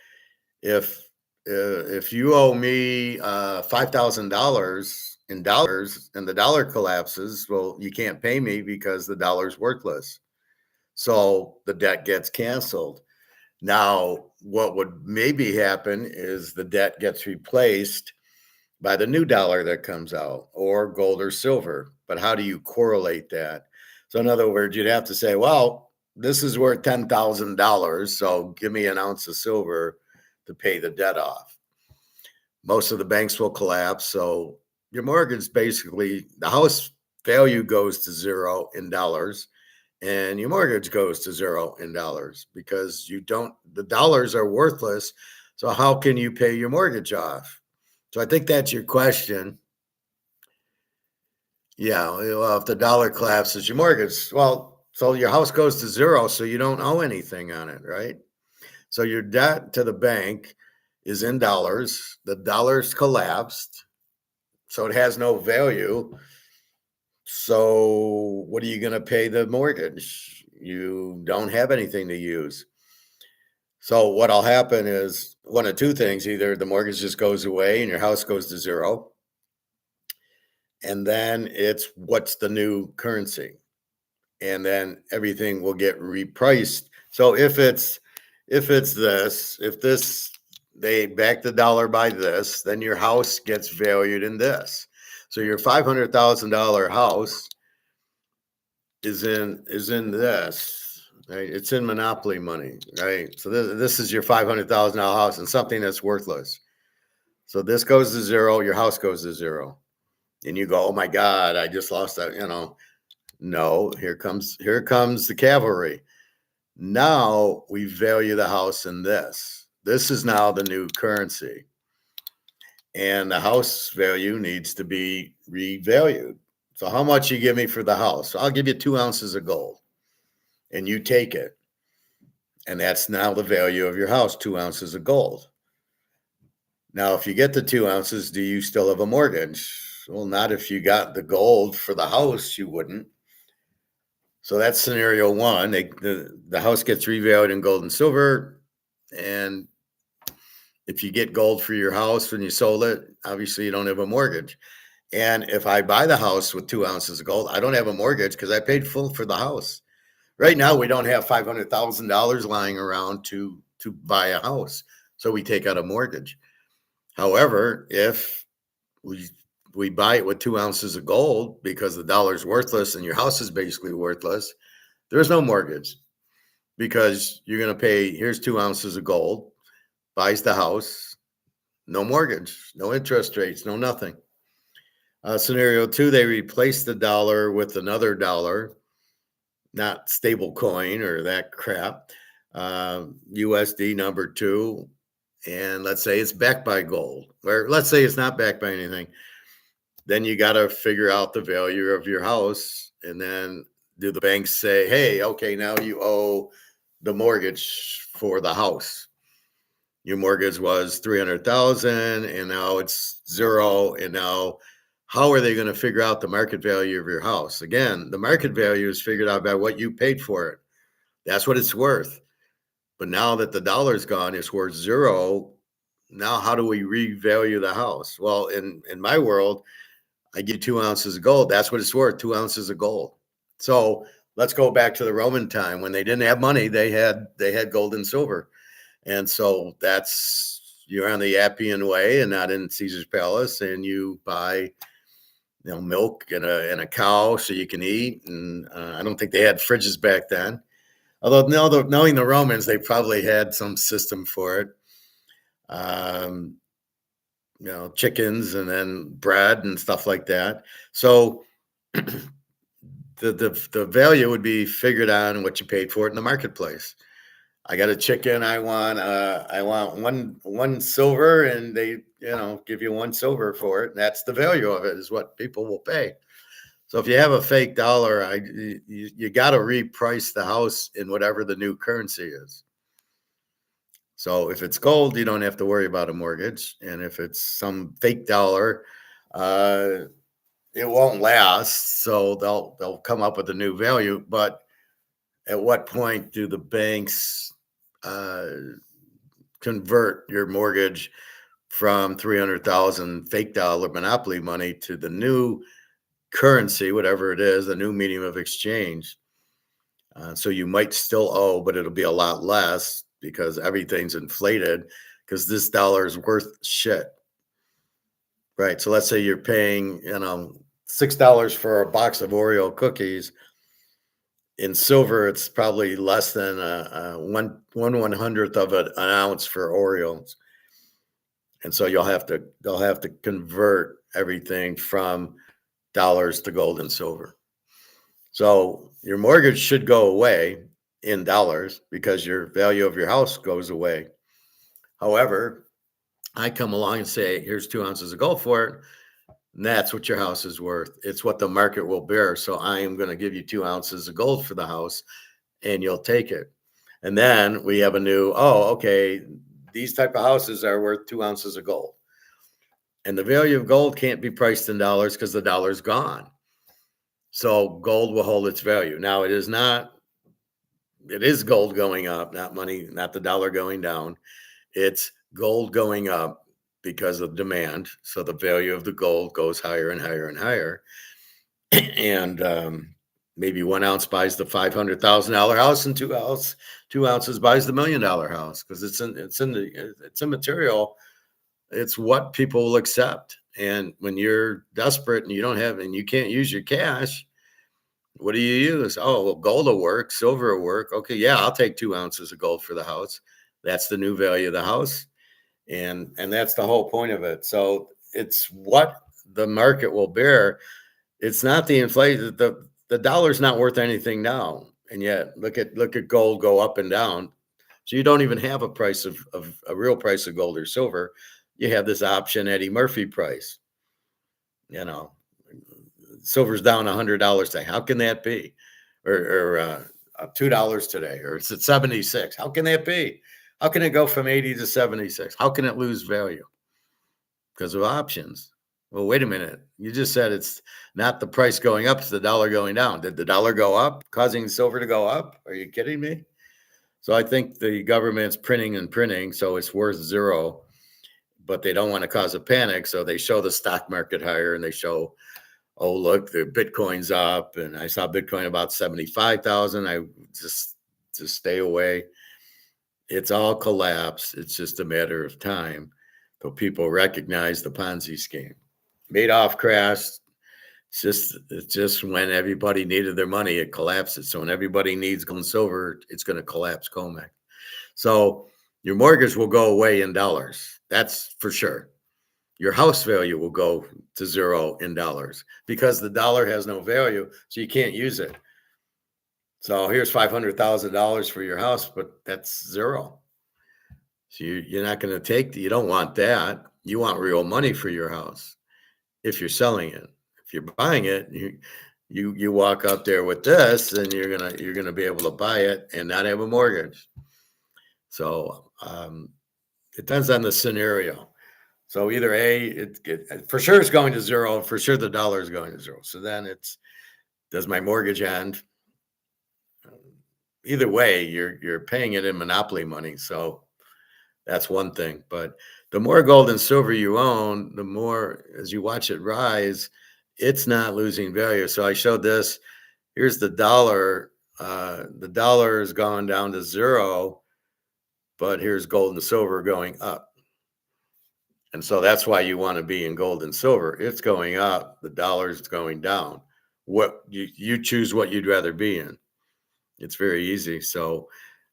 if if you owe me $5,000 in dollars and the dollar collapses, well, you can't pay me because the dollar's worthless. So the debt gets canceled. Now, what would maybe happen is the debt gets replaced by the new dollar that comes out, or gold or silver. But how do you correlate that? So, in other words, you'd have to say, well, this is worth $10,000. So give me an ounce of silver to pay the debt off. Most of the banks will collapse. So your mortgage, basically, the house value goes to zero in dollars, and your mortgage goes to zero in dollars because the dollars are worthless. So how can you pay your mortgage off? So I think that's your question. Yeah, well, if the dollar collapses, your mortgage, well, so your house goes to zero, so you don't owe anything on it, right? So your debt to the bank is in dollars. The dollars collapsed, so it has no value. So what are you going to pay the mortgage? You don't have anything to use. So what'll happen is one of two things: either the mortgage just goes away and your house goes to zero, and then it's what's the new currency, and then everything will get repriced. So if this they back the dollar by this, then your house gets valued in this. So your $500,000 house is in this, right? It's in monopoly money, right? So this is your $500,000 house and something that's worthless. So this goes to zero, your house goes to zero. And you go, oh my God, I just lost that, No, here comes the cavalry. Now we value the house in this. This is now the new currency. And the house value needs to be revalued. So how much you give me for the house? I'll give you 2 ounces of gold and you take it. And that's now the value of your house, 2 ounces of gold. Now, if you get the 2 ounces, do you still have a mortgage? Well, not if you got the gold for the house, you wouldn't. So that's scenario one. The house gets revalued in gold and silver. And if you get gold for your house when you sold it, obviously you don't have a mortgage. And if I buy the house with 2 ounces of gold, I don't have a mortgage because I paid full for the house. Right now, we don't have $500,000 lying around to buy a house. So we take out a mortgage. However, if we buy it with 2 ounces of gold because the dollar's worthless and your house is basically worthless, there's no mortgage because you're going to pay, here's 2 ounces of gold, buys the house, no mortgage, no interest rates, no nothing. Scenario two, they replace the dollar with another dollar, not stable coin or that crap, USD number two, and let's say it's backed by gold, or let's say it's not backed by anything. Then you got to figure out the value of your house. And then do the banks say, hey, okay, now you owe the mortgage for the house. Your mortgage was 300,000 and now it's zero. And now how are they going to figure out the market value of your house? Again, the market value is figured out by what you paid for it. That's what it's worth. But now that the dollar's gone, it's worth zero. Now, how do we revalue the house? Well, in my world, I give 2 ounces of gold. That's what it's worth, 2 ounces of gold. So let's go back to the Roman time when they didn't have money. They had gold and silver. And so you're on the Appian Way and not in Caesar's Palace, and you buy milk and a cow so you can eat. And I don't think they had fridges back then. Although knowing the Romans, they probably had some system for it. Chickens and then bread and stuff like that. So the value would be figured on what you paid for it in the marketplace. I got a chicken. I want one silver, and they give you one silver for it. And that's the value of it, is what people will pay. So if you have a fake dollar, you got to reprice the house in whatever the new currency is. So if it's gold, you don't have to worry about a mortgage, and if it's some fake dollar, it won't last. So they'll come up with a new value. But at what point do the banks convert your mortgage from 300,000 fake dollar monopoly money to the new currency, whatever it is, the new medium of exchange? So you might still owe, but it'll be a lot less because everything's inflated, because this dollar is worth shit. Right. So let's say you're paying, $6 for a box of Oreo cookies. In silver, it's probably less than one hundredth of an ounce for Oreos. And so they'll have to convert everything from dollars to gold and silver. So your mortgage should go away in dollars because your value of your house goes away. However, I come along and say, here's 2 ounces of gold for it. And that's what your house is worth. It's what the market will bear. So I am going to give you 2 ounces of gold for the house, and you'll take it. And then we have a new, okay, these type of houses are worth 2 ounces of gold. And the value of gold can't be priced in dollars because the dollar's gone. So gold will hold its value. Now it is gold going up, not money, not the dollar going down. It's gold going up because of demand. So the value of the gold goes higher and higher and higher. And maybe 1 ounce buys the $500,000 house, and 2 ounces buys the $1 million house, because it's immaterial. It's what people will accept. And when you're desperate and you can't use your cash, what do you use? Oh, well, gold will work, silver will work. Okay, yeah, I'll take 2 ounces of gold for the house. That's the new value of the house. And that's the whole point of it. So it's what the market will bear. It's not the inflation. The dollar's not worth anything now. And yet look at gold go up and down. So you don't even have a price of a real price of gold or silver. You have this option Eddie Murphy price. Silver's down $100 today. How can that be? Or $2 today, or it's at 76. How can that be? How can it go from 80 to 76? How can it lose value? Because of options. Well, wait a minute. You just said it's not the price going up, it's the dollar going down. Did the dollar go up, causing silver to go up? Are you kidding me? So I think the government's printing and printing, so it's worth zero, but they don't want to cause a panic. So they show the stock market higher, and they show, oh, look, the Bitcoin's up. And I saw Bitcoin about 75,000. I just stay away. It's all collapsed. It's just a matter of time till people recognize the Ponzi scheme. Madoff crashed. It's just when everybody needed their money, it collapses. So when everybody needs gold and silver, it's going to collapse COMEX. So your mortgage will go away in dollars. That's for sure. Your house value will go to zero in dollars because the dollar has no value, so you can't use it. So here's $500,000 for your house, but that's zero. So you're not going to take you don't want that. You want real money for your house if you're selling it. If you're buying it, you walk up there with this, and you're gonna be able to buy it and not have a mortgage. So it depends on the scenario. So either for sure it's going to zero, for sure the dollar is going to zero. So then does my mortgage end? Either way, you're paying it in monopoly money. So that's one thing. But the more gold and silver you own, the more, as you watch it rise, it's not losing value. So I showed this. Here's the dollar. The dollar has gone down to zero, but here's gold and silver going up. And so that's why you want to be in gold and silver. It's going up. The dollar's going down. What you choose what you'd rather be in. It's very easy. So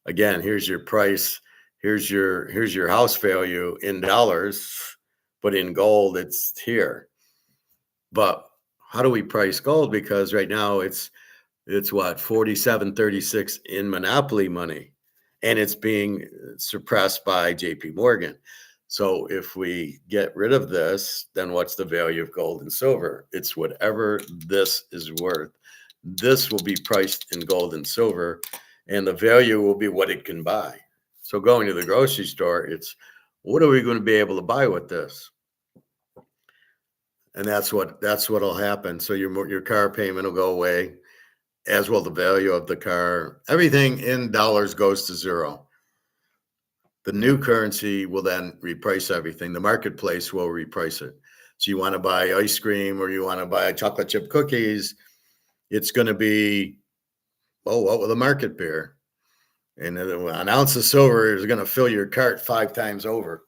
again, here's your price. Here's your house value in dollars, but in gold, it's here. But how do we price gold? Because right now it's It's what, 47.36 in monopoly money, and it's being suppressed by JP Morgan. So if we get rid of this, then what's the value of gold and silver? It's whatever this is worth. This will be priced in gold and silver, and the value will be what it can buy. So going to the grocery store, it's what are we going to be able to buy with this? And that's what'll happen. So your car payment will go away, as will the value of the car. Everything in dollars goes to zero. The new currency will then reprice everything. The marketplace will reprice it. So you want to buy ice cream or you want to buy chocolate chip cookies, it's going to be, oh, what will the market bear? And an ounce of silver is going to fill your cart 5 times over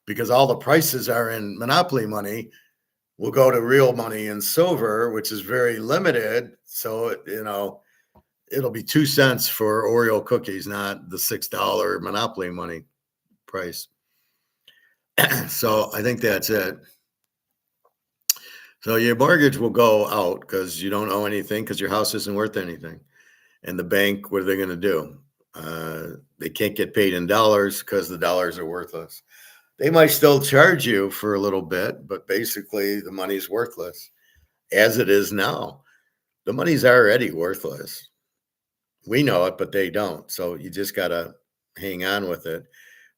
because all the prices are in monopoly money. Will go to real money in silver, which is very limited. So, it'll be 2 cents for Oreo cookies, not the $6 monopoly money price. So I think that's it. So your mortgage will go out because you don't owe anything because your house isn't worth anything. And the bank, what are they going to do? They can't get paid in dollars because the dollars are worthless. They might still charge you for a little bit, but basically the money's worthless as it is now. The money's already worthless. We know it, but they don't. So you just got to hang on with it.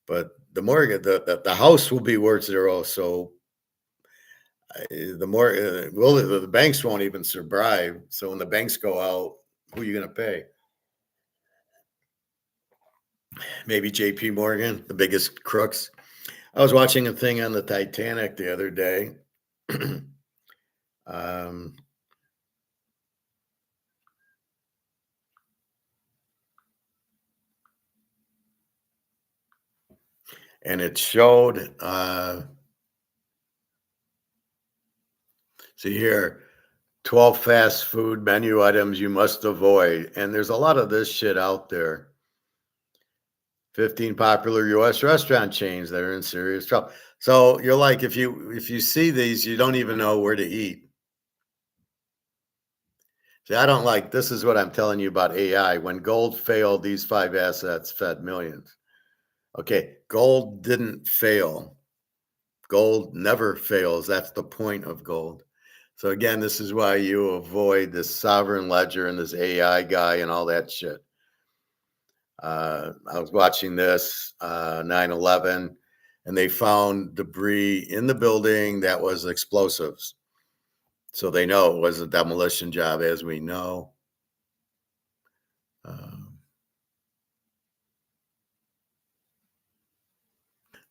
But the mortgage, the house will be worth zero. So the banks won't even survive. So when the banks go out, who are you going to pay? Maybe JP Morgan, the biggest crooks. I was watching a thing on the Titanic the other day. um, and it showed, see here, 12 fast food menu items you must avoid. And there's a lot of this shit out there. 15 popular US restaurant chains that are in serious trouble. So you're like, if you see these, you don't even know where to eat. See, I don't like, this is what I'm telling you about AI. When gold failed, these 5 assets fed millions. Okay, gold didn't fail. Gold never fails. That's the point of gold. So again, this is why you avoid this sovereign ledger and this AI guy and all that shit. I was watching this 9/11, and they found debris in the building that was explosives. So they know it was a demolition job, as we know.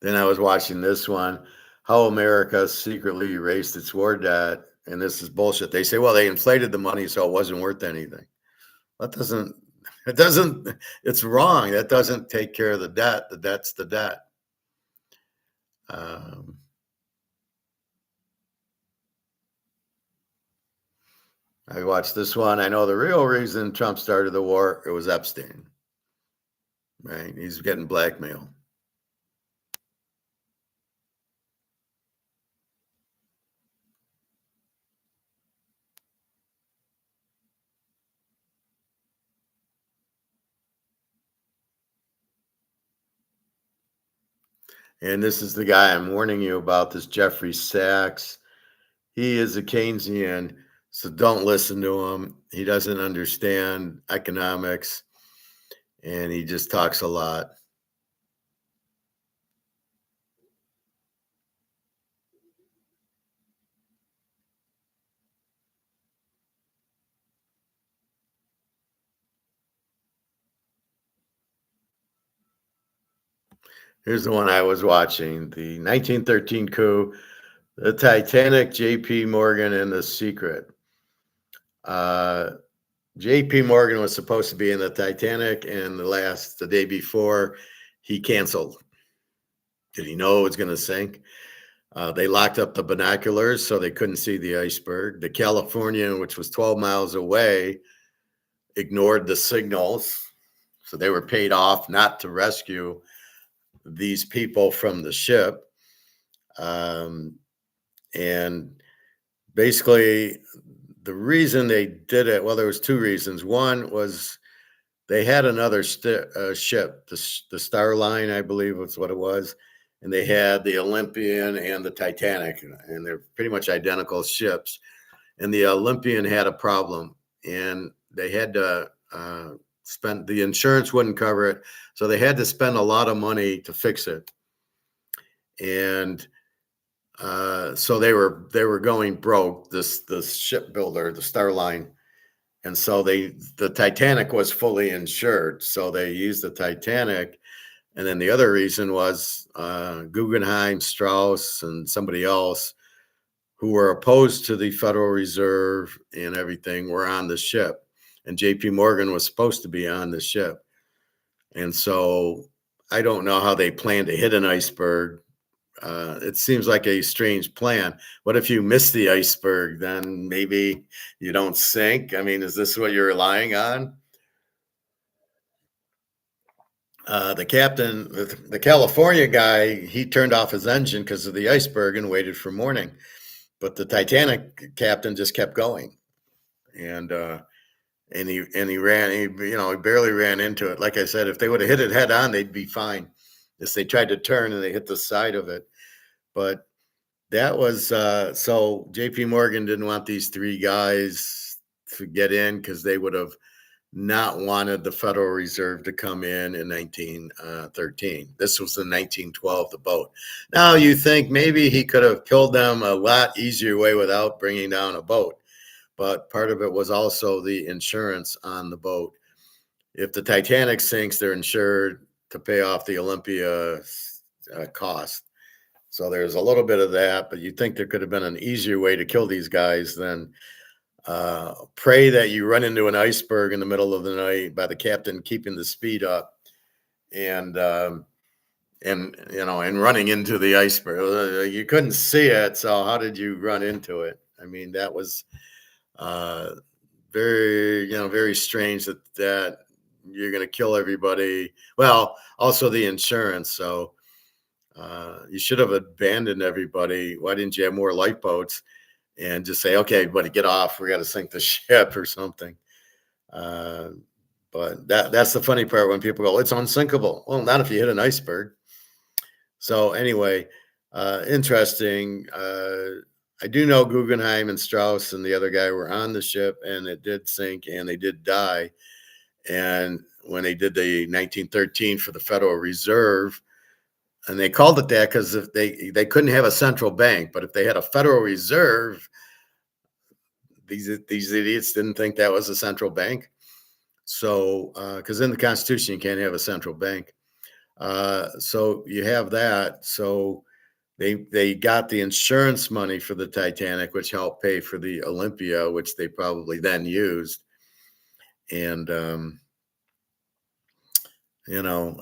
Then I was watching this one, how America secretly erased its war debt. And this is bullshit. They say, well, they inflated the money, so it wasn't worth anything. It's wrong. That doesn't take care of the debt. The debt's the debt. I watched this one. I know the real reason Trump started the war, it was Epstein. Right? He's getting blackmailed. And this is the guy I'm warning you about, this Jeffrey Sachs. He is a Keynesian, so don't listen to him. He doesn't understand economics, and he just talks a lot. Here's the one I was watching, the 1913 coup, the Titanic, JP Morgan, and The Secret. JP Morgan was supposed to be in the Titanic, and the day before, he canceled. Did he know it was going to sink? They locked up the binoculars so they couldn't see the iceberg. The Californian, which was 12 miles away, ignored the signals. So they were paid off not to rescue these people from the ship. And basically, the reason they did it, well, there was two reasons. One was they had another ship, the Starline, I believe was what it was, and they had the Olympian and the Titanic, and they're pretty much identical ships. And the Olympian had a problem, and they had to spend the insurance wouldn't cover it, so they had to spend a lot of money to fix it. And so they were going broke. The shipbuilder, the Starline, and so the Titanic was fully insured, so they used the Titanic. And then the other reason was Guggenheim, Strauss, and somebody else who were opposed to the Federal Reserve and everything were on the ship, and J.P. Morgan was supposed to be on the ship. And so I don't know how they plan to hit an iceberg. It seems like a strange plan. What if you miss the iceberg? Then maybe you don't sink. I mean, is this what you're relying on? The captain, the California guy, he turned off his engine because of the iceberg and waited for morning. But the Titanic captain just kept going, and he ran. He barely ran into it. Like I said, if they would have hit it head on, they'd be fine. As they tried to turn and they hit the side of it, but that was so J.P. Morgan didn't want these three guys to get in because they would have not wanted the Federal Reserve to come in 1913. This was in 1912, the boat. Now you think maybe he could have killed them a lot easier way without bringing down a boat. But part of it was also the insurance on the boat. If the Titanic sinks, they're insured to pay off the Olympia cost. So there's a little bit of that, but you think there could have been an easier way to kill these guys than pray that you run into an iceberg in the middle of the night by the captain keeping the speed up, and running into the iceberg. You couldn't see it, so how did you run into it? I mean, that was very strange that you're going to kill everybody. Well, also the insurance. So you should have abandoned everybody. Why didn't you have more lifeboats and just say, okay, buddy, get off. We got to sink the ship or something. But that's the funny part when people go, it's unsinkable. Well, not if you hit an iceberg. So anyway, interesting. I do know Guggenheim and Strauss and the other guy were on the ship, and it did sink and they did die. And when they did the 1913 for the Federal Reserve, and they called it that because if they couldn't have a central bank, but if they had a Federal Reserve, these idiots didn't think that was a central bank. So because in the Constitution you can't have a central bank. So you have that. So they got the insurance money for the Titanic, which helped pay for the Olympia, which they probably then used. And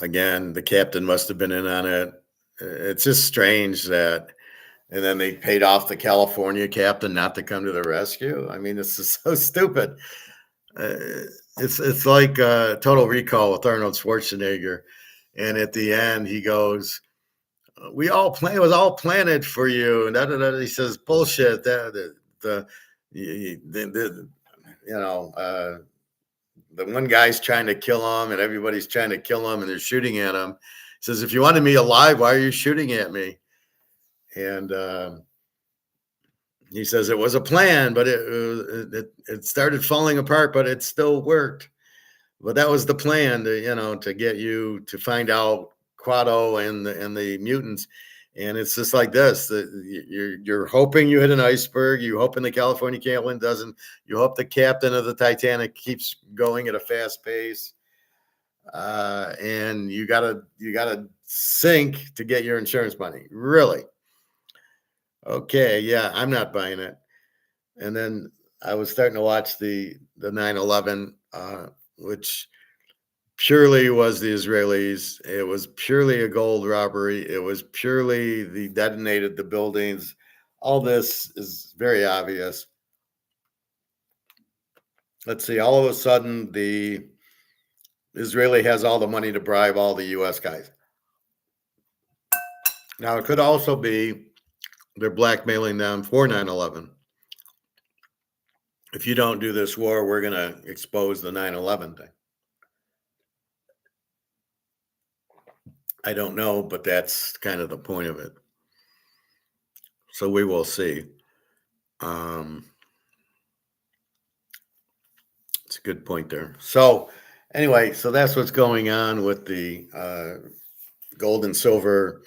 again, the captain must have been in on it. It's just strange that, and then they paid off the California captain not to come to the rescue. I mean, this is so stupid. It's like Total Recall with Arnold Schwarzenegger, and at the end he goes, "We all plan. It was all planted for you," and he says, "Bullshit." The one guy's trying to kill him and everybody's trying to kill him and they're shooting at him. He says, if you wanted me alive, why are you shooting at me? And he says it was a plan, but it started falling apart, but it still worked. But that was the plan to get you to find out Quado and the mutants. And it's just like this: you're hoping you hit an iceberg. You hoping the California captain doesn't. You hope the captain of the Titanic keeps going at a fast pace, and you gotta sink to get your insurance money. Really? Okay, yeah, I'm not buying it. And then I was starting to watch the 9/11, which purely was the Israelis. It was purely a gold robbery. It was purely the detonated the buildings. All this is very obvious. Let's see. All of a sudden, the Israeli has all the money to bribe all the U.S. guys. Now, it could also be they're blackmailing them for 9/11. if you don't do this war, we're going to expose the 9/11 thing. I don't know, but that's kind of the point of it. So we will see. It's a good point there. So anyway, so that's what's going on with the gold and silver.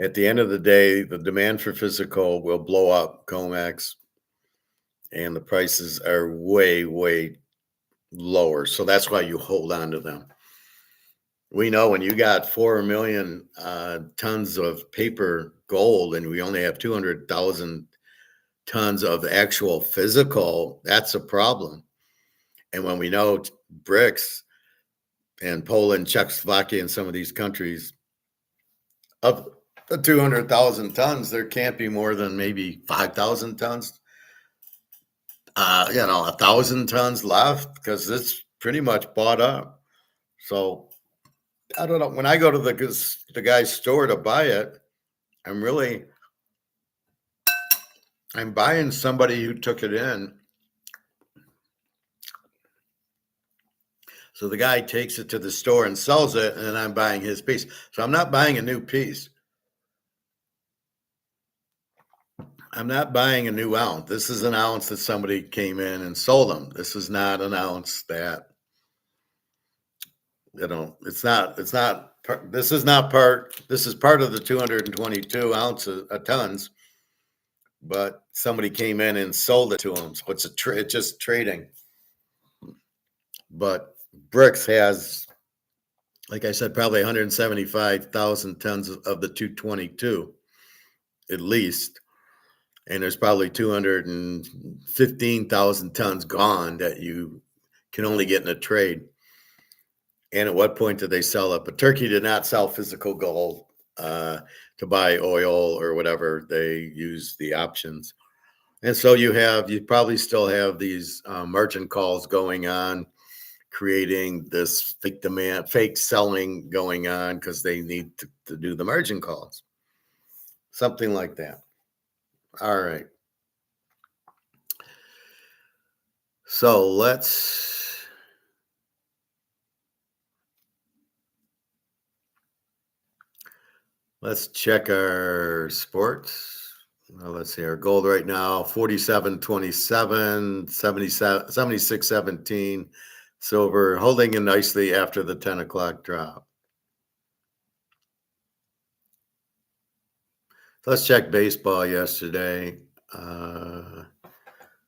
At the end of the day, the demand for physical will blow up COMEX, and the prices are way, way lower. So that's why you hold on to them. We know when you got 4 million tons of paper gold and we only have 200,000 tons of actual physical, that's a problem. And when we know BRICS and Poland, Czechoslovakia, and some of these countries, of the 200,000 tons, there can't be more than maybe 5,000 tons, 1,000 tons left because it's pretty much bought up. So I don't know. When I go to the guy's store to buy it, I'm buying somebody who took it in. So the guy takes it to the store and sells it, and then I'm buying his piece. So I'm not buying a new piece. I'm not buying a new ounce. This is an ounce that somebody came in and sold them. This is not an ounce that, this is part of the 222 ounces tons, but somebody came in and sold it to them. So it's just trading. But BRICS has, like I said, probably 175,000 tons of the 222, at least. And there's probably 215,000 tons gone that you can only get in a trade. And at what point did they sell it? But Turkey did not sell physical gold to buy oil or whatever. They used the options. And so you probably still have these merchant calls going on, creating this fake demand, fake selling going on because they need to do the margin calls. Something like that. All right. So let's check our sports. Well, let's see, our gold right now, 47.27, 76.17. Silver holding in nicely after the 10 o'clock drop. Let's check baseball yesterday.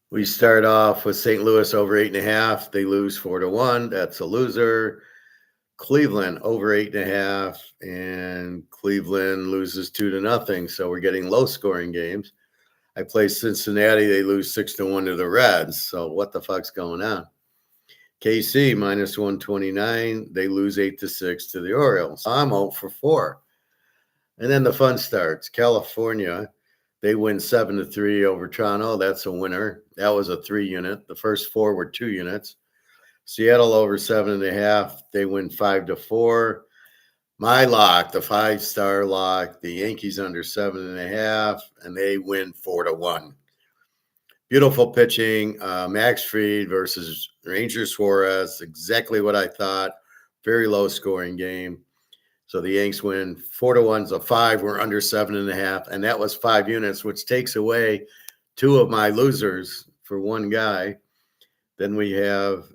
We start off with St. Louis over 8.5. They lose 4-1. That's a loser. Cleveland over 8.5, and Cleveland loses 2-0. So we're getting low scoring games. I play Cincinnati. They lose 6-1 to the Reds. So what the fuck's going on? KC minus 129. They lose 8-6 to the Orioles. I'm 0 for 4. And then the fun starts. California, they win 7-3 over Toronto. That's a winner. That was a 3-unit. The first 4 were 2 units. Seattle over 7.5. They win 5-4. My lock, the 5-star lock, the Yankees under 7.5, and they win 4-1. Beautiful pitching. Max Fried versus Ranger Suarez. Exactly what I thought. Very low scoring game. So the Yanks win 4-1. So 5 were under 7.5, and that was 5 units, which takes away 2 of my losers for one guy. Then we have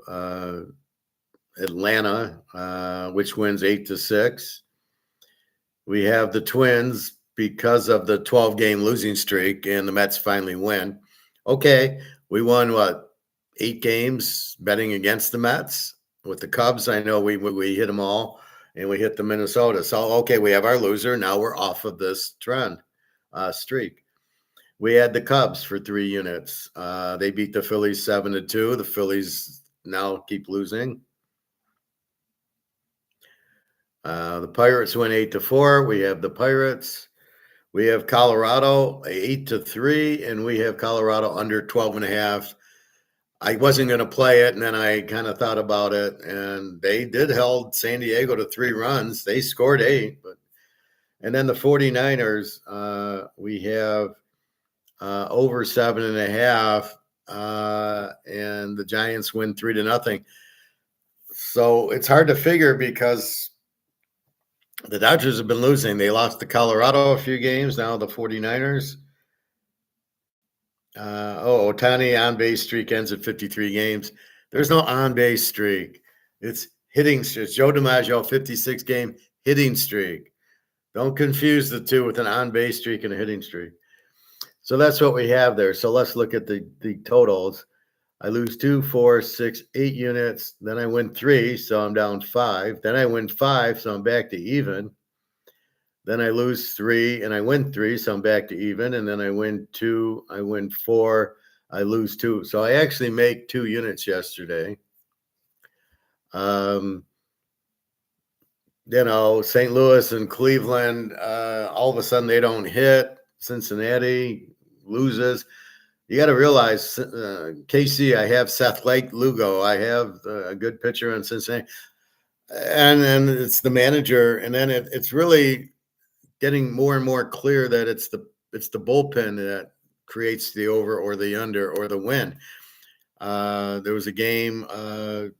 Atlanta, which wins 8-6. We have the Twins because of the 12-game losing streak, and the Mets finally win. Okay, we won, 8 games betting against the Mets. With the Cubs, I know we hit them all, and we hit the Minnesota. So, okay, we have our loser. Now we're off of this trend streak. We had the Cubs for 3 units. They beat the Phillies 7-2. The Phillies now keep losing. The Pirates win 8-4. We have the Pirates. We have Colorado 8-3, and we have Colorado under 12.5. I wasn't going to play it, and then I kind of thought about it, and they did held San Diego to 3 runs. They scored 8, and then the 49ers, we have over 7.5, and the Giants win 3-0. So it's hard to figure because the Dodgers have been losing. They lost to Colorado a few games. Now the 49ers. Ohtani on-base streak ends at 53 games. There's no on-base streak. It's hitting streak. Joe DiMaggio, 56-game hitting streak. Don't confuse the two with an on-base streak and a hitting streak. So that's what we have there. So let's look at the totals. I lose 2, 4, 6, 8 units. Then I win 3, so I'm down 5. Then I win 5, so I'm back to even. Then I lose 3 and I win 3, so I'm back to even. And then I win 2, I win 4, I lose 2. So I actually make 2 units yesterday. St. Louis and Cleveland, all of a sudden they don't hit. Cincinnati loses. You got to realize, KC, I have Seth Lugo. I have a good pitcher in Cincinnati. And then it's the manager. And then it's really getting more and more clear that it's the bullpen that creates the over or the under or the win. There was a game, I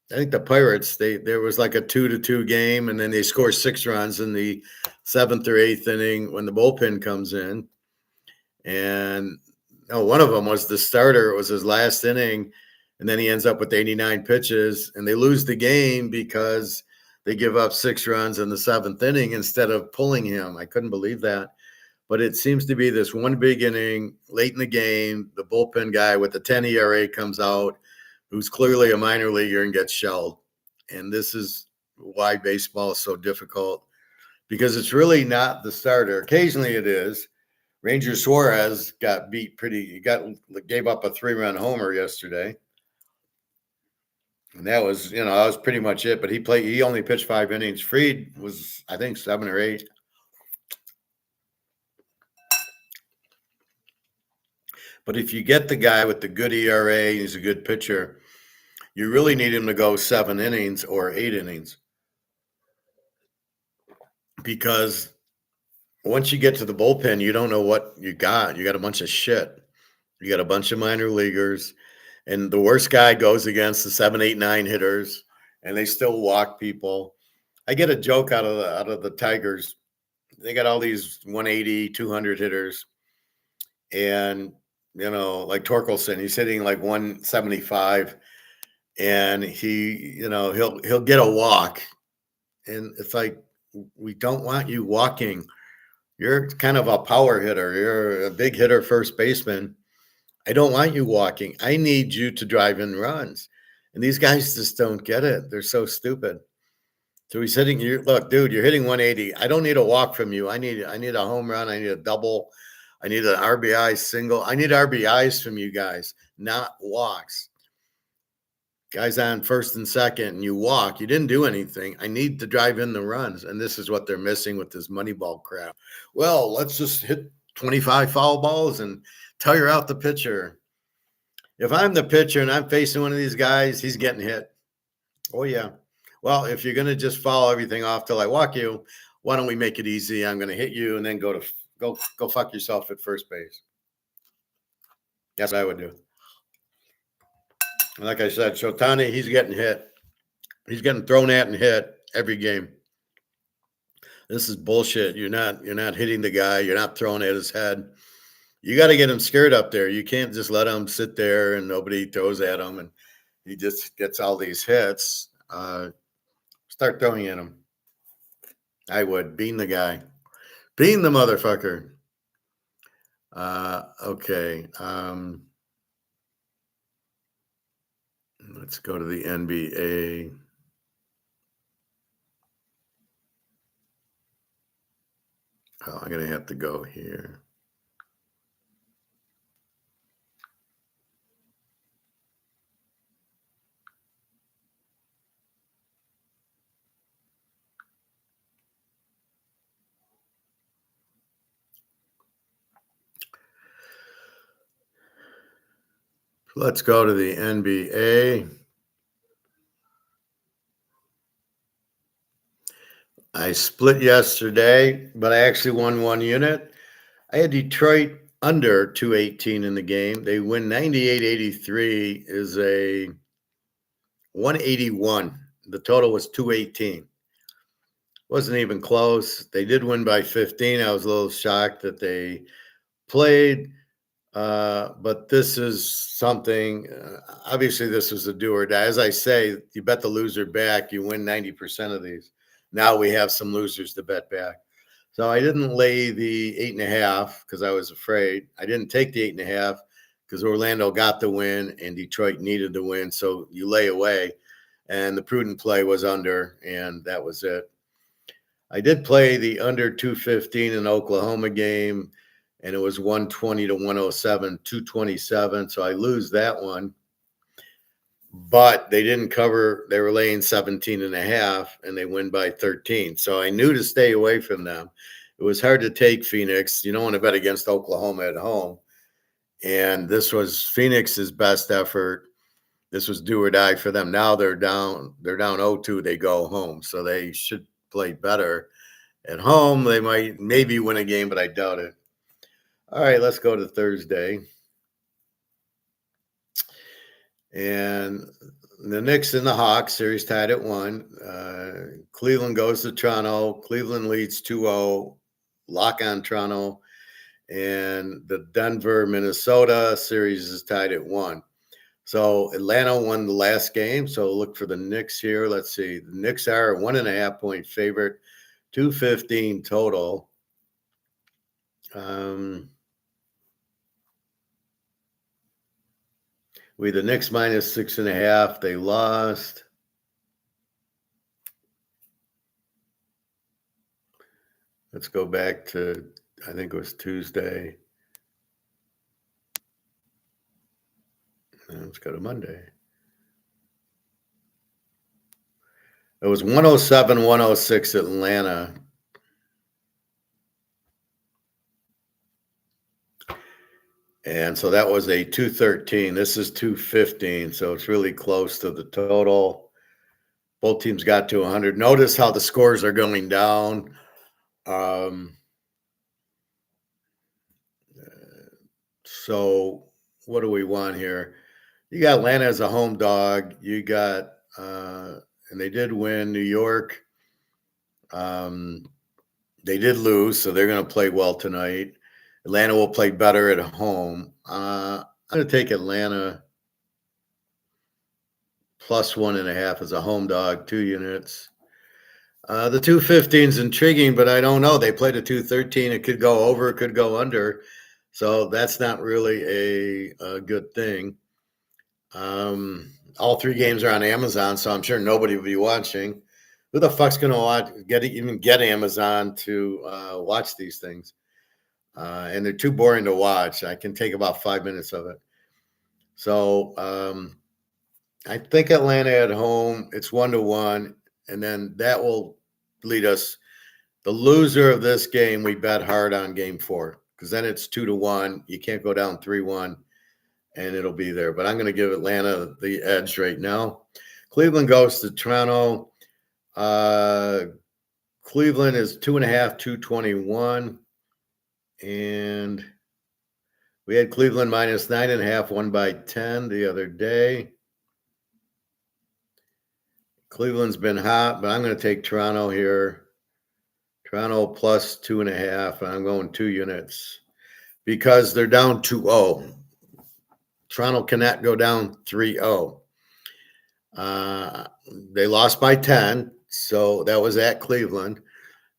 think the Pirates, there was like a 2-2 game, and then they score 6 runs in the 7th or 8th inning when the bullpen comes in. And one of them was the starter. It was his last inning, and then he ends up with 89 pitches, and they lose the game because they give up 6 runs in the 7th inning instead of pulling him. I couldn't believe that. But it seems to be this one big inning late in the game, the bullpen guy with the 10 ERA comes out, who's clearly a minor leaguer and gets shelled. And this is why baseball is so difficult, because it's really not the starter. Occasionally it is. Ranger Suarez got beat gave up a 3-run homer yesterday. And that was pretty much it. But he only pitched 5 innings. Fried was, I think, 7 or 8. But if you get the guy with the good ERA, he's a good pitcher, you really need him to go 7 innings or 8 innings. Because once you get to the bullpen, you don't know what you got. You got a bunch of shit. You got a bunch of minor leaguers. And the worst guy goes against the 7, 8, 9 hitters, and they still walk people. I get a joke out of the Tigers. They got all these 180, 200 hitters. And, like Torkelson, he's hitting like 175. And he'll get a walk. And it's like, we don't want you walking. You're kind of a power hitter. You're a big hitter, first baseman. I don't want you walking. I need you to drive in runs. And these guys just don't get it. They're so stupid. So he's hitting you. Look, dude, you're hitting 180. I don't need a walk from you. I need a home run. I need a double. I need an RBI single. I need RBIs from you guys, not walks. Guys on first and second, and you walk. You didn't do anything. I need to drive in the runs. And this is what they're missing with this Moneyball crap. Well, let's just hit 25 foul balls and tire out the pitcher. If I'm the pitcher and I'm facing one of these guys, he's getting hit. Oh, yeah. Well, if you're going to just follow everything off till I walk you, why don't we make it easy? I'm going to hit you and then go fuck yourself at first base. That's what I would do. Like I said, Shotani, he's getting hit. He's getting thrown at and hit every game. This is bullshit. You're not hitting the guy. You're not throwing at his head. You got to get him scared up there. You can't just let him sit there and nobody throws at him and he just gets all these hits. Start throwing at him. I would. Bean the guy. Bean the motherfucker. Okay. Let's go to the NBA. Oh, I'm going to have to go here. Let's go to the NBA. I split yesterday, but I actually won 1 unit. I had Detroit under 218 in the game. They win 98-83 is a 181. The total was 218. Wasn't even close. They did win by 15. I was a little shocked that they played. But this is something, obviously, this was a do or die. As I say, you bet the loser back, you win 90% of these. Now we have some losers to bet back. So I didn't lay the 8.5 because I was afraid. I didn't take the 8.5 because Orlando got the win and Detroit needed the win. So you lay away. And the prudent play was under, and that was it. I did play the under 215 in Oklahoma game, and it was 120 to 107, 227. So I lose that one. But they didn't cover. They were laying 17.5, and they win by 13. So I knew to stay away from them. It was hard to take Phoenix. You don't want to bet against Oklahoma at home. And this was Phoenix's best effort. This was do or die for them. Now they're down 0-2. They go home. So they should play better at home. They might maybe win a game, but I doubt it. All right, let's go to Thursday. And the Knicks and the Hawks series tied at 1. Cleveland goes to Toronto. Cleveland leads 2-0. Lock on Toronto. And the Denver-Minnesota series is tied at 1. So Atlanta won the last game. So look for the Knicks here. Let's see. The Knicks are a 1.5-point favorite, 215 total. We the Knicks minus 6.5. They lost. Let's go back to, I think it was Tuesday. Let's go to Monday. It was 107-106 Atlanta. And so that was a 213. This is 215. So it's really close to the total. Both teams got to 100. Notice how the scores are going down. So what do we want here? You got Atlanta as a home dog. You got, and they did win New York. They did lose, so they're going to play well tonight. Atlanta will play better at home. I'm going to take Atlanta plus 1.5 as a home dog, 2 units. The 215 is intriguing, but I don't know. They played a 213. It could go over, it could go under. So that's not really a good thing. All 3 games are on Amazon, so I'm sure nobody will be watching. Who the fuck's going to even get Amazon to watch these things? And they're too boring to watch. I can take about 5 minutes of it. So I think Atlanta at home, it's 1-1, and then that will lead us. The loser of this game, we bet hard on game 4, because then it's 2-1. You can't go down 3-1, and it'll be there. But I'm going to give Atlanta the edge right now. Cleveland goes to Toronto. Cleveland is 2.5, 221. And we had Cleveland minus 9.5, won by 10 the other day. Cleveland's been hot, but I'm going to take Toronto here. Toronto plus 2.5, and I'm going 2 units because they're down 2-0. Toronto cannot go down 3-0. They lost by 10, so that was at Cleveland.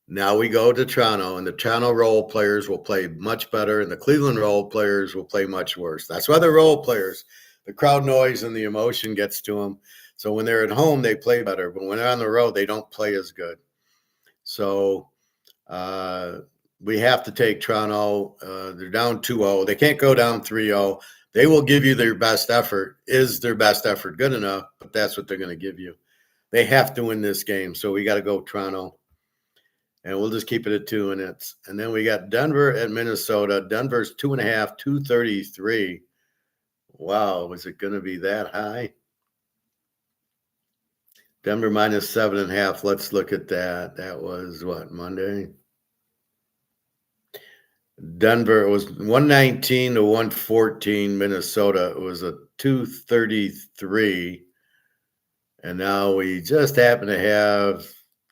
Now we go to Toronto, and the Toronto role players will play much better, and the Cleveland role players will play much worse. That's why they're role players. The crowd noise and the emotion gets to them. So when they're at home, they play better. But when they're on the road, they don't play as good. So we have to take Toronto. They're down 2-0. They can't go down 3-0. They will give you their best effort. Is their best effort good enough? But that's what they're going to give you. They have to win this game. So we got to go Toronto. And we'll just keep it at 2 units. And then we got Denver at Minnesota. Denver's 2.5, 233. Wow, was it going to be that high? Denver minus 7.5. Let's look at that. That was what, Monday? Denver, it was 119 to 114. Minnesota, it was a 233. And now we just happen to have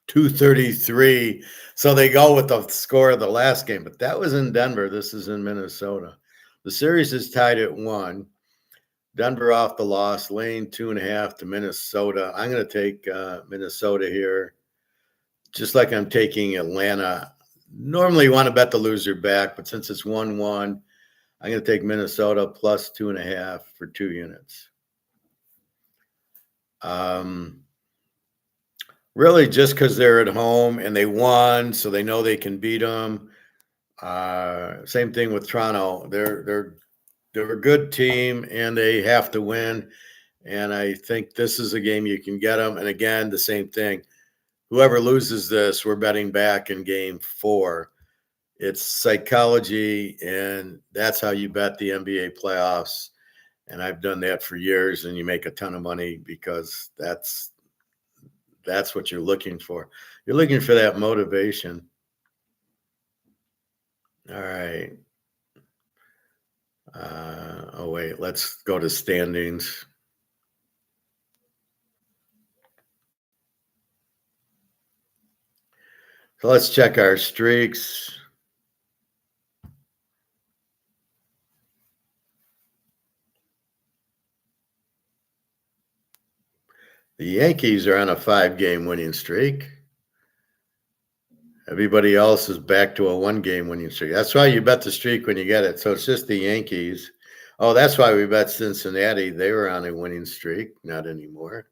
233. So they go with the score of the last game. But that was in Denver. This is in Minnesota. The series is tied at 1. Denver off the loss. Lane 2.5 to Minnesota. I'm going to take Minnesota here, just like I'm taking Atlanta. Normally you want to bet the loser back, but since it's 1-1, I'm going to take Minnesota plus 2.5 for 2 units. Really, just because they're at home and they won, so they know they can beat them. Same thing with Toronto. They're a good team and they have to win. And I think this is a game you can get them. And again, the same thing. Whoever loses this, we're betting back in game 4. It's psychology, and that's how you bet the NBA playoffs. And I've done that for years, and you make a ton of money because that's what you're looking for. You're looking for that motivation. All right. Oh, wait, let's go to standings. So let's check our streaks. The Yankees are on a 5-game winning streak. Everybody else is back to a 1-game winning streak. That's why you bet the streak when you get it. So it's just the Yankees. Oh, that's why we bet Cincinnati. They were on a winning streak. Not anymore.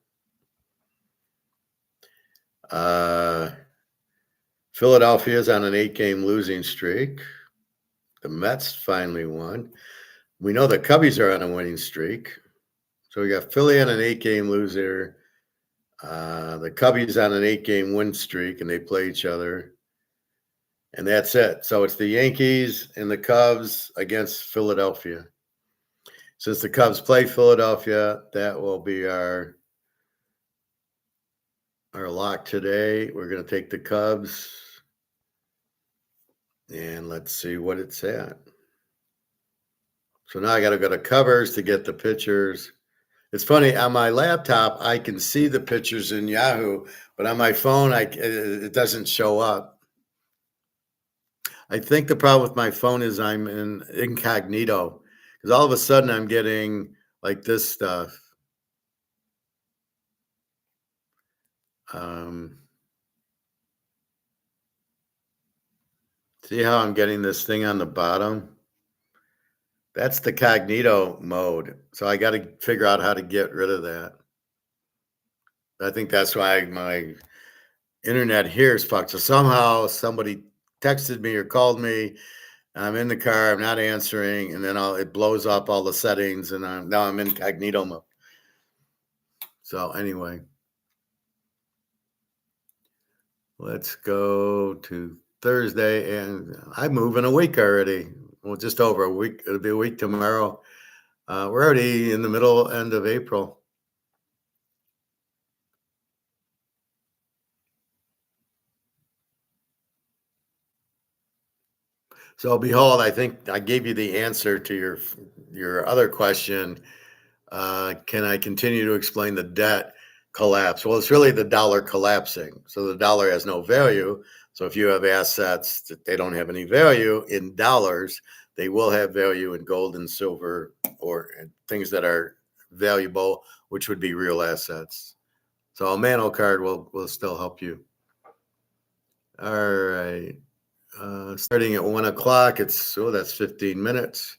Philadelphia's on an 8-game losing streak. The Mets finally won. We know the Cubbies are on a winning streak. So we got Philly on an 8-game loser. The Cubbies on an 8-game win streak, and they play each other. And that's it. So it's the Yankees and the Cubs against Philadelphia. Since the Cubs play Philadelphia, that will be our lock today. We're going to take the Cubs. And let's see what it's at. So now I got to go to covers to get the pictures. It's funny, on my laptop, I can see the pictures in Yahoo, but on my phone, it doesn't show up. I think the problem with my phone is I'm in incognito, because all of a sudden I'm getting like this stuff. See how I'm getting this thing on the bottom? That's the cognito mode. So I got to figure out how to get rid of that. I think that's why my internet here is fucked. So somehow somebody texted me or called me. I'm in the car. I'm not answering, and then it blows up all the settings, and now I'm in incognito mode. So anyway, let's go to Thursday, and I move in a week already. Well, just over a week. It'll be a week tomorrow. We're already in the end of April. So behold, I think I gave you the answer to your other question. Can I continue to explain the debt collapse? Well, it's really the dollar collapsing. So the dollar has no value. So if you have assets that they don't have any value in dollars, they will have value in gold and silver or things that are valuable, which would be real assets. So a Mano card will still help you. All right. Starting at 1 o'clock, that's 15 minutes.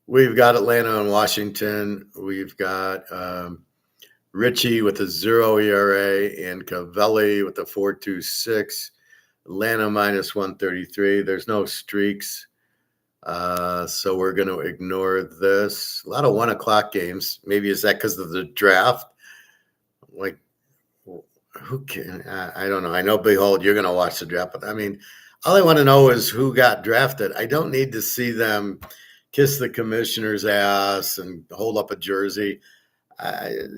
We've got Atlanta and Washington. We've got Richie with a 0 ERA and Cavelli with a 4.26. Atlanta minus 133. There's no streaks. So we're going to ignore this. A lot of 1 o'clock games. Maybe is that because of the draft? Like, who can? I don't know. I know, behold, you're going to watch the draft. But I mean, all I want to know is who got drafted. I don't need to see them kiss the commissioner's ass and hold up a jersey.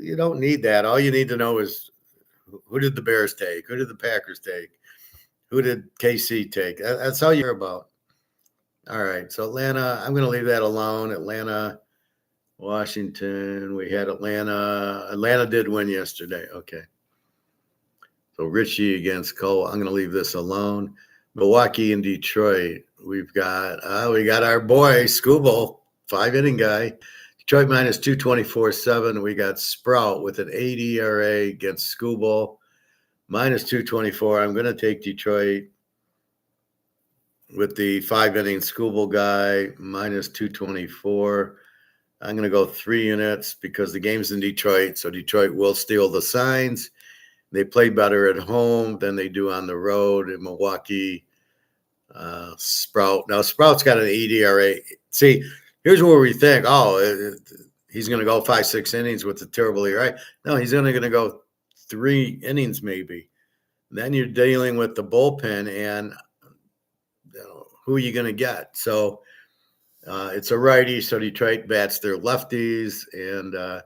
You don't need that. All you need to know is who did the Bears take? Who did the Packers take? Who did KC take? That's all you hear about. All right. So Atlanta, I'm going to leave that alone. Atlanta, Washington. We had Atlanta. Atlanta did win yesterday. Okay. So Richie against Cole. I'm going to leave this alone. Milwaukee and Detroit. We got our boy Scooble, 5 inning guy. Detroit minus 224.7. We got Sprout with an 8 ERA against Scooble minus 224. I'm going to take Detroit with the 5 inning Scooble guy minus 224. I'm going to go 3 units because the game's in Detroit, so Detroit will steal the signs. They play better at home than they do on the road in Milwaukee. Sprout. Now, Sprout's got an 8 ERA. See, here's where we think, he's going to go 5-6 innings with a terrible ERA. No, he's only going to go 3 innings maybe. Then you're dealing with the bullpen and who are you going to get? So it's a righty, so Detroit bats their lefties, and I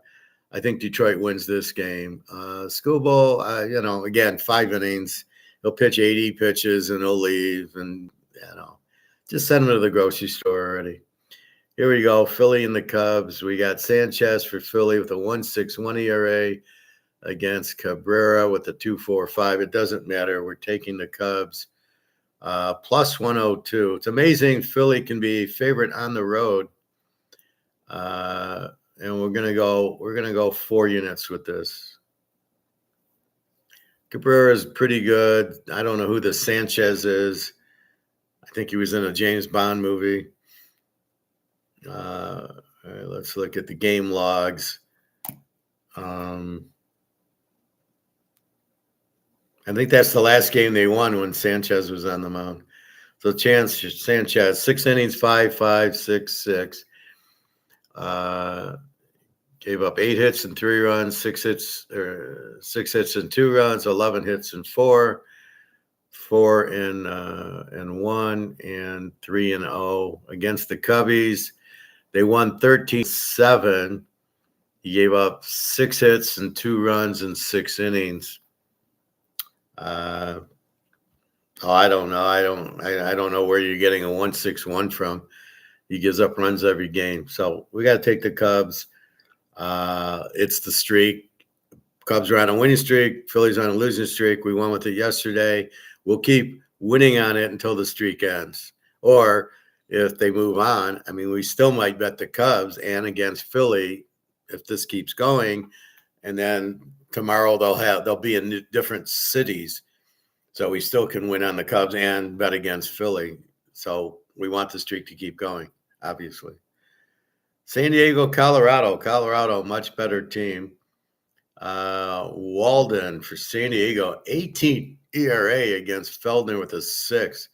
think Detroit wins this game. Scooble, again, 5 innings. He'll pitch 80 pitches and he'll leave, and just send him to the grocery store already. Here we go, Philly and the Cubs. We got Sanchez for Philly with a 1.61 ERA against Cabrera with a 2.45. It doesn't matter. We're taking the Cubs. Plus 102. It's amazing Philly can be a favorite on the road. And we're gonna go 4 units with this. Cabrera is pretty good. I don't know who the Sanchez is. I think he was in a James Bond movie. All right, let's look at the game logs. I think that's the last game they won when Sanchez was on the mound. So Sanchez, 6 innings, 5, 6, 6. Gave up 8 hits and 3 runs, 6 hits and 2 runs, 11 hits and 4, 4 and 1, and 3 and 0 against the Cubbies. They won 13-7. He gave up 6 hits and 2 runs in 6 innings. I don't know. I don't know where you're getting a 1.61 from. He gives up runs every game. So we got to take the Cubs. It's the streak. Cubs are on a winning streak. Phillies on a losing streak. We won with it yesterday. We'll keep winning on it until the streak ends. Or if they move on, we still might bet the Cubs and against Philly if this keeps going. And then tomorrow they'll be in different cities. So we still can win on the Cubs and bet against Philly. So we want the streak to keep going, obviously. San Diego, Colorado. Colorado, much better team. Walden for San Diego, 18 ERA against Feldner with a 6.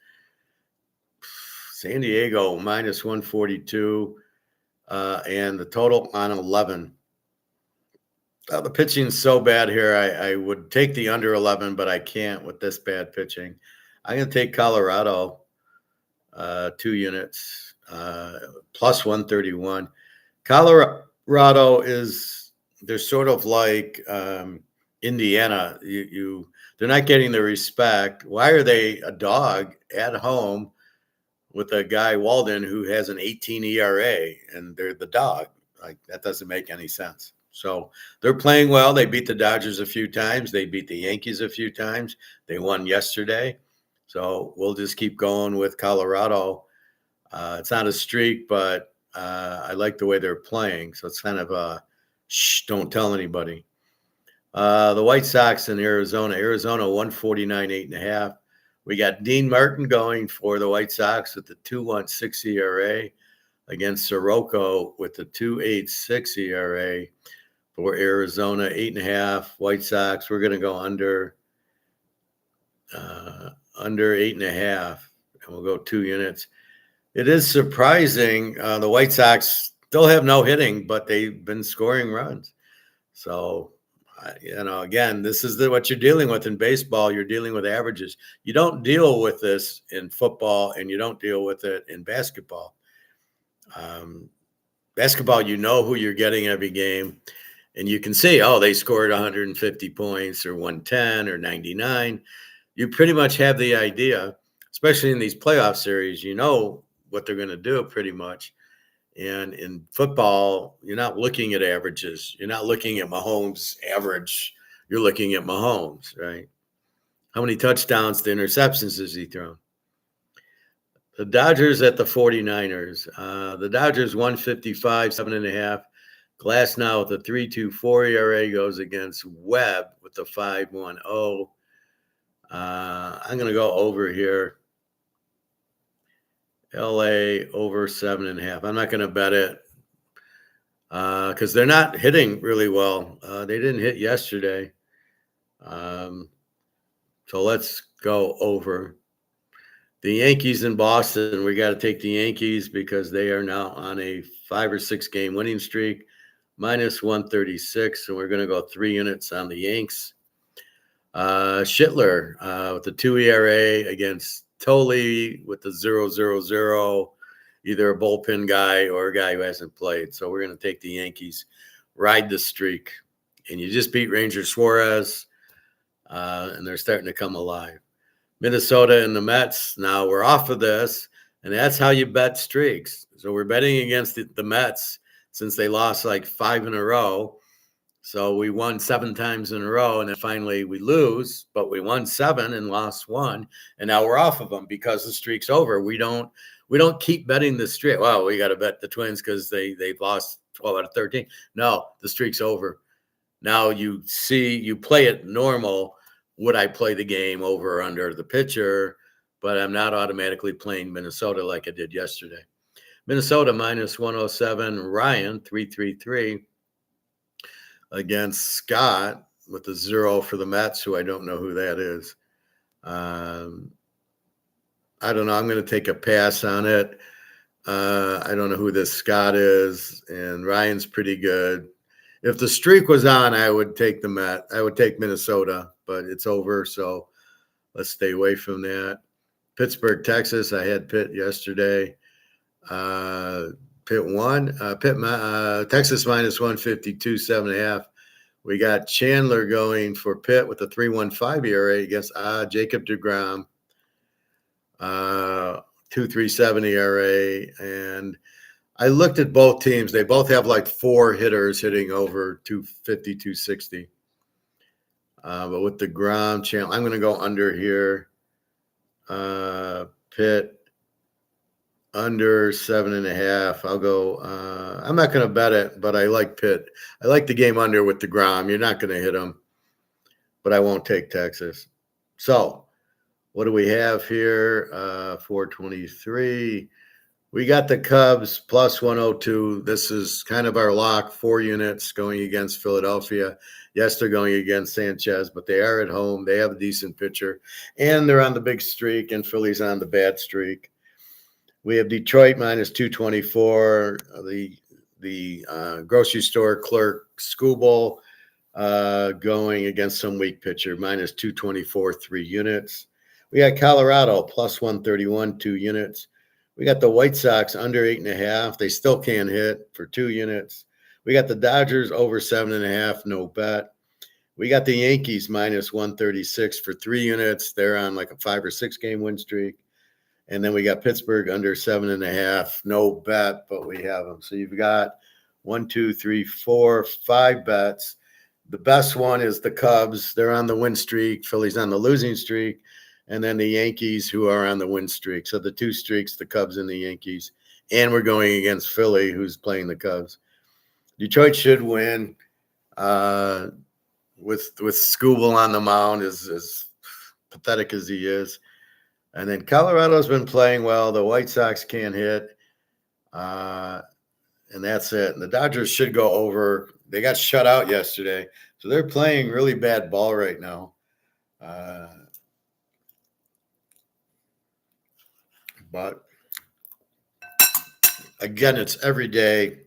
San Diego, minus 142. And the total on 11. The pitching's so bad here. I would take the under 11, but I can't with this bad pitching. I'm going to take Colorado, 2 units, plus 131. Colorado they're sort of like Indiana. They're not getting the respect. Why are they a dog at home with a guy, Walden, who has an 18 ERA, and they're the dog? Like, that doesn't make any sense. So they're playing well. They beat the Dodgers a few times. They beat the Yankees a few times. They won yesterday. So we'll just keep going with Colorado. It's not a streak, but I like the way they're playing. So it's kind of a don't tell anybody. The White Sox in Arizona. Arizona, 149, 8.5. We got Dean Martin going for the White Sox with the 2.16 ERA against Soroka with the 2.86 ERA. For Arizona, 8.5. White Sox, we're going to go under 8.5, and we'll go 2 units. It is surprising. The White Sox still have no hitting, but they've been scoring runs. So, again, this is what you're dealing with in baseball. You're dealing with averages. You don't deal with this in football, and you don't deal with it in basketball. Basketball, you know who you're getting every game. And you can see, they scored 150 points or 110 or 99. You pretty much have the idea, especially in these playoff series, what they're going to do pretty much. And in football, you're not looking at averages. You're not looking at Mahomes' average. You're looking at Mahomes, right? How many touchdowns to interceptions has he thrown? The Dodgers at the 49ers. The Dodgers 155, 7.5. Glass now with a 3.24 ERA goes against Webb with the 5.10. I'm going to go over here. LA over 7.5. I'm not going to bet it because they're not hitting really well. They didn't hit yesterday. So let's go over. The Yankees in Boston, we got to take the Yankees because they are now on a 5 or 6 game winning streak, minus 136. And we're going to go 3 units on the Yanks. Schittler with the 2 ERA against Tolley with the 0.00, either a bullpen guy or a guy who hasn't played. So we're going to take the Yankees, ride the streak. And you just beat Ranger Suarez, and they're starting to come alive. Minnesota and the Mets, now we're off of this, and that's how you bet streaks. So we're betting against the Mets since they lost like 5 in a row. So we won 7 times in a row, and then finally we lose, but we won 7 and lost 1, and now we're off of them because the streak's over. We don't keep betting the streak. Well, we got to bet the Twins because they've lost 12 out of 13. No, the streak's over. Now you play it normal. Would I play the game over or under the pitcher? But I'm not automatically playing Minnesota like I did yesterday. Minnesota minus 107. Ryan 333 against Scott with the 0 for the Mets, who I don't know who that is. I don't know. I'm going to take a pass on it. I don't know who this Scott is, and Ryan's pretty good. If the streak was on, I would take the Mets. I would take Minnesota, but it's over, so let's stay away from that. Pittsburgh, Texas. I had Pitt yesterday. Pitt won. Texas minus 152, 7.5. We got Chandler going for Pitt with a 3.15 ERA against Jacob deGrom, 2.37 ERA. And I looked at both teams. They both have like 4 hitters hitting over 250, 260. But with deGrom, Chandler, I'm going to go under here. Pitt under 7.5. I'll go. I'm not going to bet it, but I like Pitt. I like the game under with deGrom. You're not going to hit him, but I won't take Texas. So, what do we have here? 423. We got the Cubs plus 102. This is kind of our lock. 4 units going against Philadelphia. Yes, they're going against Sanchez, but they are at home. They have a decent pitcher, and they're on the big streak, and Philly's on the bad streak. We have Detroit minus 224. The grocery store clerk Skubal going against some weak pitcher, minus 224, 3 units. We got Colorado plus 131, 2 units. We got the White Sox under 8.5. They still can't hit for 2 units. We got the Dodgers over 7.5, no bet. We got the Yankees minus 136 for 3 units. They're on like a 5 or 6 game win streak. And then we got Pittsburgh under 7.5, no bet, but we have them. So you've got 1, 2, 3, 4, 5 bets. The best one is the Cubs. They're on the win streak. Philly's on the losing streak. And then the Yankees, who are on the win streak. So the 2 streaks, the Cubs and the Yankees. And we're going against Philly, who's playing the Cubs. Detroit should win. With Skubal on the mound, as pathetic as he is. And then Colorado's been playing well. The White Sox can't hit. And that's it. And the Dodgers should go over. They got shut out yesterday. So they're playing really bad ball right now. But again, it's every day.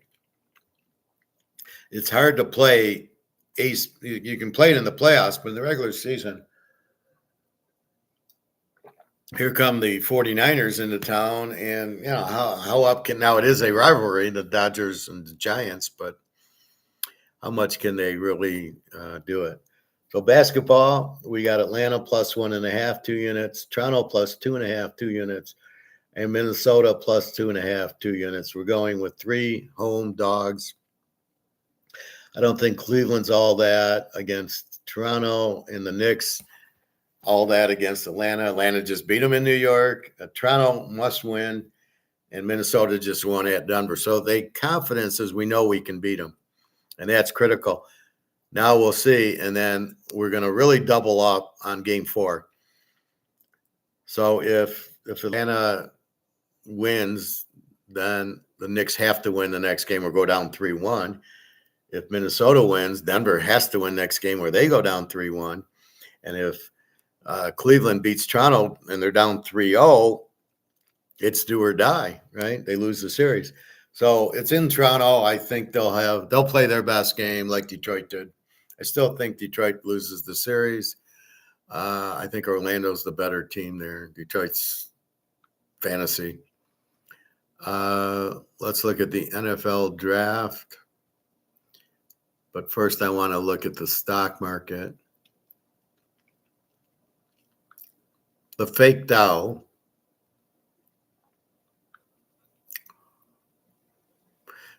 It's hard to play ace. You can play it in the playoffs, but in the regular season, here come the 49ers into town. And, you know, how up can – now it is a rivalry, the Dodgers and the Giants, but how much can they really do it? So basketball, we got Atlanta plus 1.5, 2 units. Toronto plus 2.5, 2 units. and Minnesota plus 2.5, 2 units. We're going with 3 home dogs. I don't think Cleveland's all that against Toronto, and the Knicks all that against Atlanta. Atlanta just beat them in New York. Toronto must win, and Minnesota just won at Denver. So they confidence is we know we can beat them, and that's critical. Now we'll see, and then we're going to really double up on Game 4. So if Atlanta wins, then the Knicks have to win the next game or go down 3-1. If Minnesota wins, Denver has to win next game or they go down 3-1. And if Cleveland beats Toronto and they're down 3-0, it's do or die, right? They lose the series. So it's in Toronto. I think they'll play their best game like Detroit did. I still think Detroit loses the series. I think Orlando's the better team there. Detroit's fantasy. Let's look at the NFL draft. But first, I want to look at the stock market. The fake Dow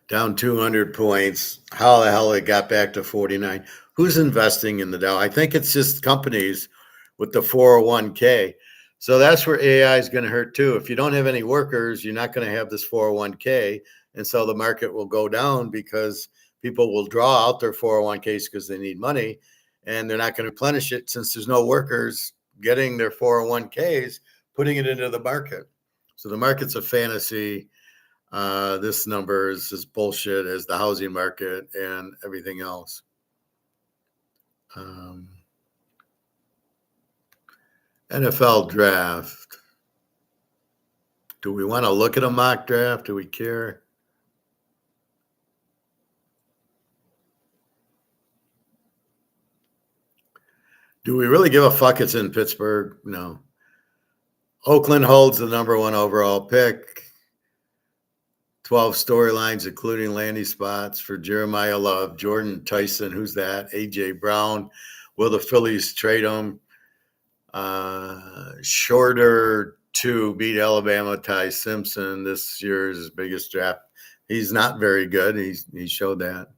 down 200 points. How the hell it got back to 49? Who's investing in the Dow? I think it's just companies with the 401k. So that's where AI is going to hurt too. If you don't have any workers, you're not going to have this 401k. And so the market will go down because people will draw out their 401ks because they need money, and they're not going to replenish it since there's no workers getting their 401ks, putting it into the market. So the market's a fantasy. This number is as bullshit as the housing market and everything else. NFL draft. Do we want to look at a mock draft? Do we care? Do we really give a fuck it's in Pittsburgh? No. Oakland holds the number 1 overall pick. 12 storylines, including landing spots for Jeremiah Love, Jordan Tyson, who's that? A.J. Brown. Will the Phillies trade him? Shorter to beat Alabama, Ty Simpson. This year's biggest draft. He's not very good. He showed that.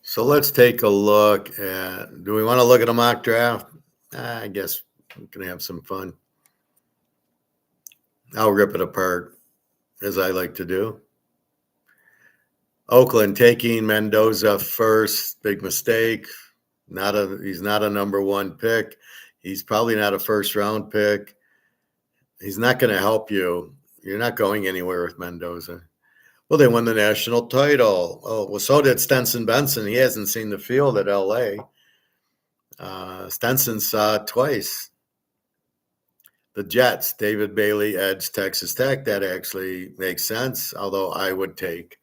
So let's take a look at, do we want to look at a mock draft? I guess we can have some fun. I'll rip it apart, as I like to do. Oakland taking Mendoza first, big mistake. He's not a number 1 pick. He's probably not a first-round pick. He's not going to help you. You're not going anywhere with Mendoza. Well, they won the national title. Oh, well, so did Stenson Benson. He hasn't seen the field at L.A. Stenson saw it twice. The Jets, David Bailey, edge, Texas Tech. That actually makes sense, although I would take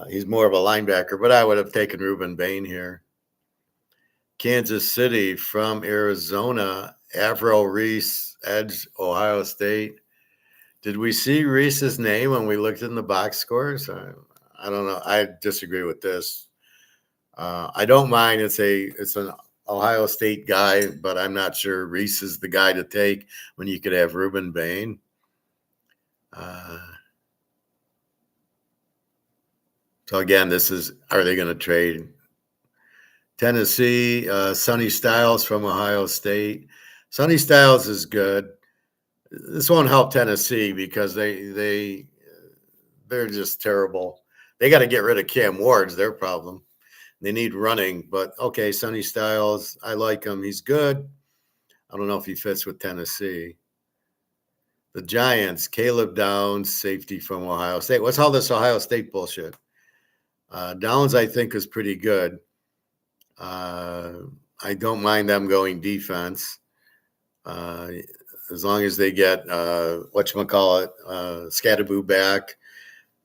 he's more of a linebacker, but I would have taken Reuben Bain here. Kansas City from Arizona, Averill Reese, edge, Ohio State. Did we see Reese's name when we looked in the box scores? I don't know. I disagree with this. I don't mind. It's an Ohio State guy, but I'm not sure Reese is the guy to take when you could have Reuben Bain. So again, are they going to trade? Tennessee, Sonny Styles from Ohio State. Sonny Styles is good. This won't help Tennessee because they're just terrible. They got to get rid of Cam Ward's their problem. They need running, but okay, Sonny Styles, I like him. He's good. I don't know if he fits with Tennessee. The Giants, Caleb Downs, safety from Ohio State. What's all this Ohio State bullshit? Downs, I think, is pretty good. I don't mind them going defense. As long as they get Scatterboo back.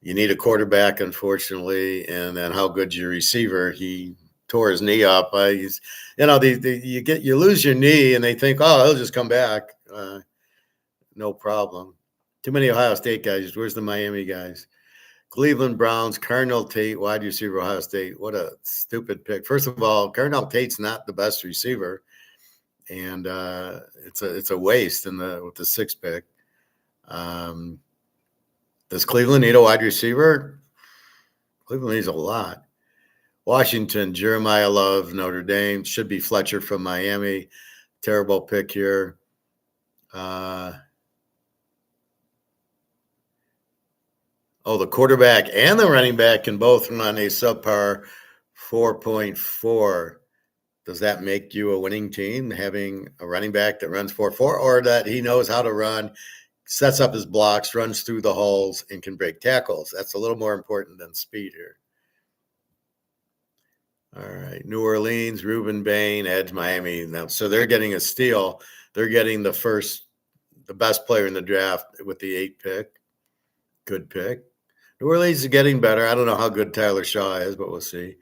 You need a quarterback, unfortunately, and then how good's your receiver? He tore his knee up. You lose your knee, and they think, oh, he'll just come back. No problem. Too many Ohio State guys. Where's the Miami guys? Cleveland Browns, Cardinal Tate, wide receiver, Ohio State. What a stupid pick. First of all, Cardinal Tate's not the best receiver, and it's a waste with the sixth pick. Does Cleveland need a wide receiver? Cleveland needs a lot. Washington, Jeremiah Love, Notre Dame. Should be Fletcher from Miami. Terrible pick here. The quarterback and the running back can both run a subpar 4.4. Does that make you a winning team, having a running back that runs 4.4, or that he knows how to run, sets up his blocks, runs through the holes, and can break tackles? That's a little more important than speed here. All right, New Orleans, Reuben Bain, edge Miami. Now, so they're getting a steal. They're getting the best player in the draft with the 8th pick. Good pick. New Orleans is getting better. I don't know how good Tyler Shaw is, but we'll see.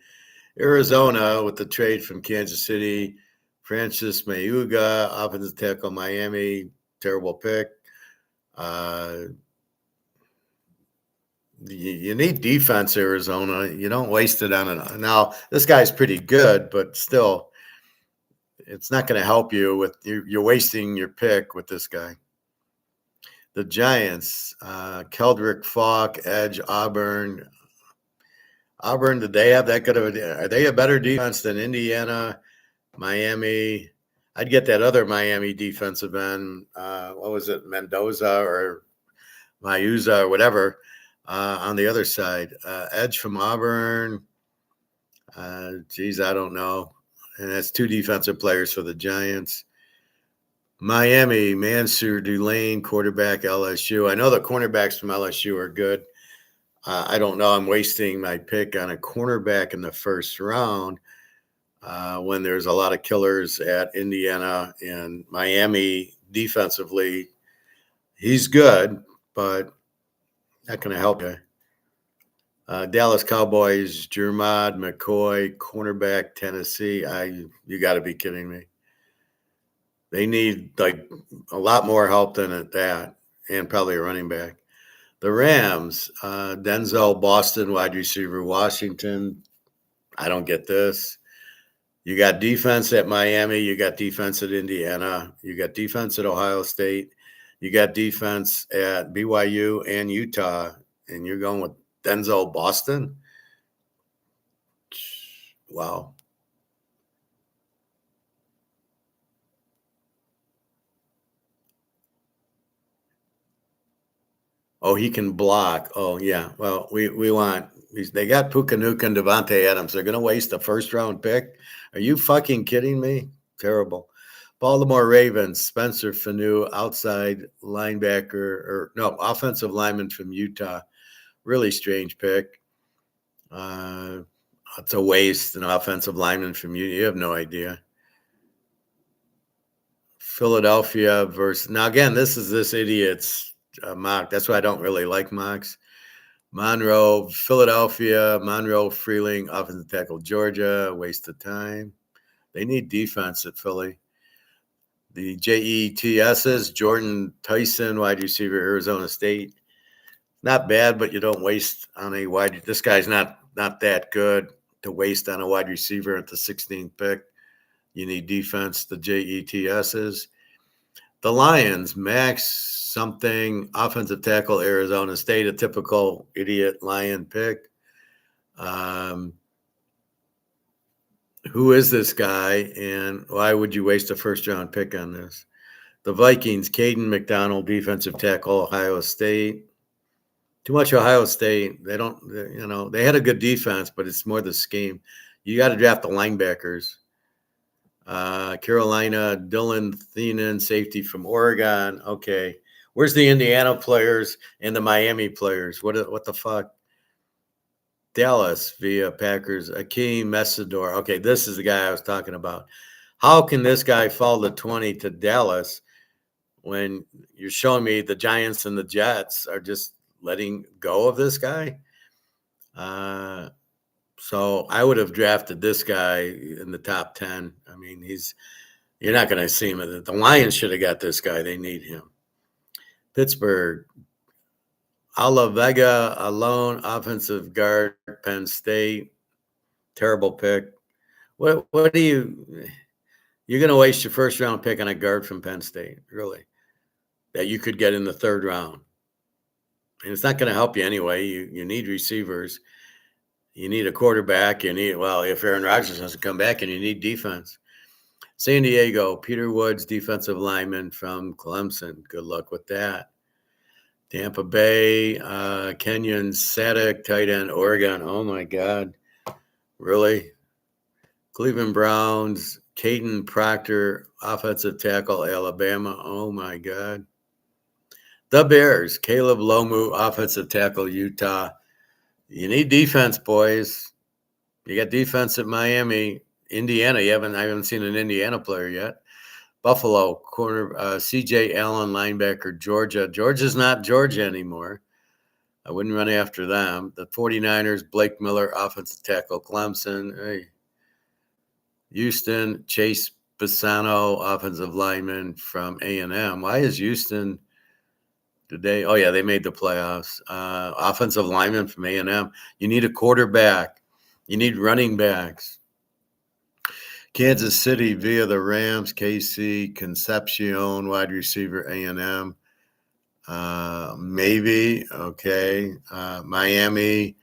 Arizona with the trade from Kansas City, Francis Mayuga, offensive tackle, Miami, terrible pick. You need defense, Arizona. You don't waste it on it. Now, this guy's pretty good, but still, it's not going to help you with you're wasting your pick with this guy. The Giants, Keldrick, Falk, edge, Auburn. Auburn, did they have that good of are they a better defense than Indiana, Miami? I'd get that other Miami defensive end. What was it, Mendoza or Mayuza or whatever, on the other side. Edge from Auburn. I don't know. And that's 2 defensive players for the Giants. Miami, Mansour Tulane, quarterback, LSU. I know the cornerbacks from LSU are good. I don't know. I'm wasting my pick on a cornerback in the first round when there's a lot of killers at Indiana and Miami defensively. He's good, but not going to help you. Dallas Cowboys, Jermod McCoy, cornerback, Tennessee. You got to be kidding me. They need like a lot more help than that, and probably a running back. The Rams, Denzel Boston, wide receiver, Washington. I don't get this. You got defense at Miami. You got defense at Indiana. You got defense at Ohio State. You got defense at BYU and Utah. And you're going with Denzel Boston? Wow. Oh, he can block. Oh, yeah. Well, we want – they got Puka-Nacua and Devontae Adams. They're going to waste a first-round pick? Are you fucking kidding me? Terrible. Baltimore Ravens, Spencer Fanu, outside linebacker – offensive lineman from Utah. Really strange pick. It's a waste, an offensive lineman from Utah. You have no idea. Philadelphia versus – now, again, this is this idiot's – mock. That's why I don't really like mocks. Monroe, Philadelphia, Monroe, Freeling, offensive tackle, Georgia, waste of time. They need defense at Philly. The JETSs, Jordan Tyson, wide receiver, Arizona State. Not bad, but you don't waste on a wide. This guy's not that good to waste on a wide receiver at the 16th pick. You need defense, the JETSs. The Lions, Max something, offensive tackle, Arizona State, a typical idiot Lion pick. Who is this guy, and why would you waste a first-round pick on this? The Vikings, Caden McDonald, defensive tackle, Ohio State. Too much Ohio State. They don't, they had a good defense, but it's more the scheme. You got to draft the linebackers. Carolina, Dylan Thienen, safety from Oregon. Okay. Where's the Indiana players and the Miami players? What the fuck? Dallas via Packers, Akeem Messidor. Okay, this is the guy I was talking about. How can this guy fall to 20 to Dallas when you're showing me the Giants and the Jets are just letting go of this guy? So I would have drafted this guy in the top 10. I mean, you're not going to see him. The Lions should have got this guy. They need him. Pittsburgh, Ala Vega, alone, offensive guard, Penn State. Terrible pick. What do you're going to waste your first round pick on a guard from Penn State, really, that you could get in the third round. And it's not going to help you anyway. You need receivers. You need a quarterback. If Aaron Rodgers doesn't come back, and you need defense. San Diego, Peter Woods, defensive lineman from Clemson. Good luck with that. Tampa Bay, Kenyon Sadek, tight end, Oregon. Oh, my God. Really? Cleveland Browns, Caden Proctor, offensive tackle, Alabama. Oh, my God. The Bears, Caleb Lomu, offensive tackle, Utah. You need defense, boys. You got defense at Miami. Indiana, I haven't seen an Indiana player yet. Buffalo, corner, C.J. Allen, linebacker, Georgia. Georgia's not Georgia anymore. I wouldn't run after them. The 49ers, Blake Miller, offensive tackle, Clemson. Hey. Houston, Chase Bassano, offensive lineman from A&M. Why is Houston today? Oh, yeah, they made the playoffs. Offensive lineman from A&M. You need a quarterback. You need running backs. Kansas City via the Rams, KC, Concepcion, wide receiver, A&M. Maybe, okay. Miami,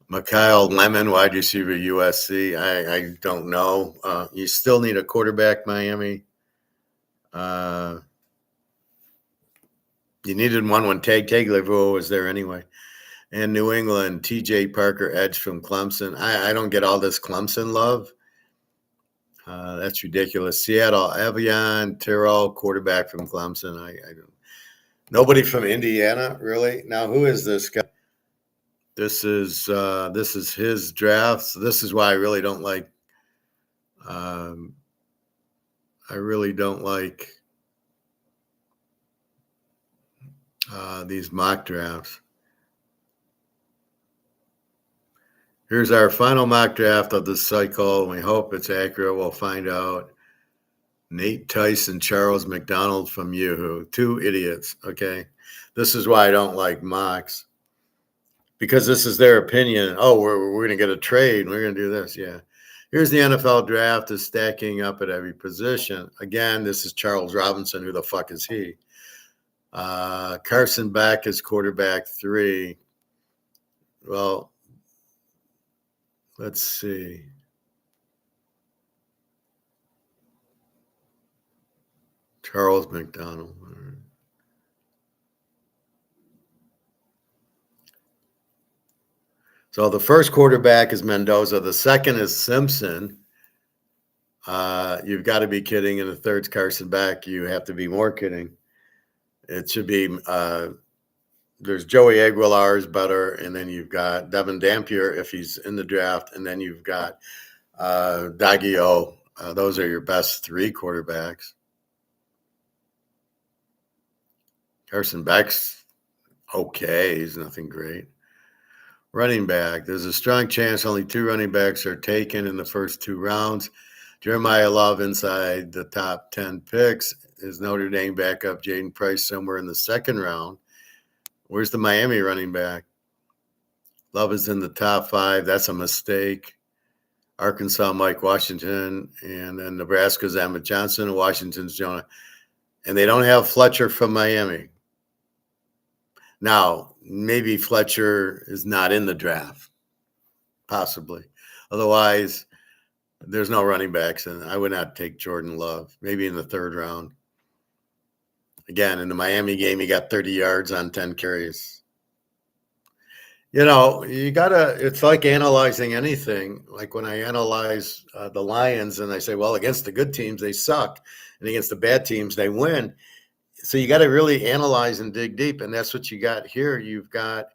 Mikhail Lemon, wide receiver, USC. I don't know. You still need a quarterback, Miami. You needed one when Tagovailoa was there anyway. And New England, TJ Parker, edge from Clemson. I don't get all this Clemson love. That's ridiculous. Seattle, Avion Terrell, quarterback from Clemson. I don't. Nobody from Indiana, really. Now, who is this guy? This is his draft. So this is why I really don't like. These mock drafts. Here's our final mock draft of this cycle. We hope it's accurate. We'll find out. Nate Tyson, Charles McDonald from Yahoo. Two idiots, okay? This is why I don't like mocks. Because this is their opinion. Oh, we're going to get a trade. We're going to do this, yeah. Here's the NFL draft is stacking up at every position. Again, this is Charles Robinson. Who the fuck is he? Carson Beck is quarterback 3. Well, let's see. Charles McDonald. So the first quarterback is Mendoza. The second is Simpson. You've got to be kidding. And the third's Carson Beck. You have to be more kidding. It should be there's Joey Aguilar is better. And then you've got Devin Dampier if he's in the draft. And then you've got Daggio. Those are your best 3 quarterbacks. Carson Beck's okay. He's nothing great. Running back. There's a strong chance only 2 running backs are taken in the first 2 rounds. Jeremiah Love inside the top 10 picks. Is Notre Dame backup Jaden Price somewhere in the second round? Where's the Miami running back? Love is in the top 5. That's a mistake. Arkansas, Mike Washington. And then Nebraska's Emmett Johnson. Washington's Jonah. And they don't have Fletcher from Miami. Now, maybe Fletcher is not in the draft, possibly. Otherwise, there's no running backs, and I would not take Jordan Love, maybe in the 3rd round. Again, in the Miami game, he got 30 yards on 10 carries. It's like analyzing anything. Like when I analyze the Lions and I say, well, against the good teams, they suck. And against the bad teams, they win. So you got to really analyze and dig deep, and that's what you got here. You've got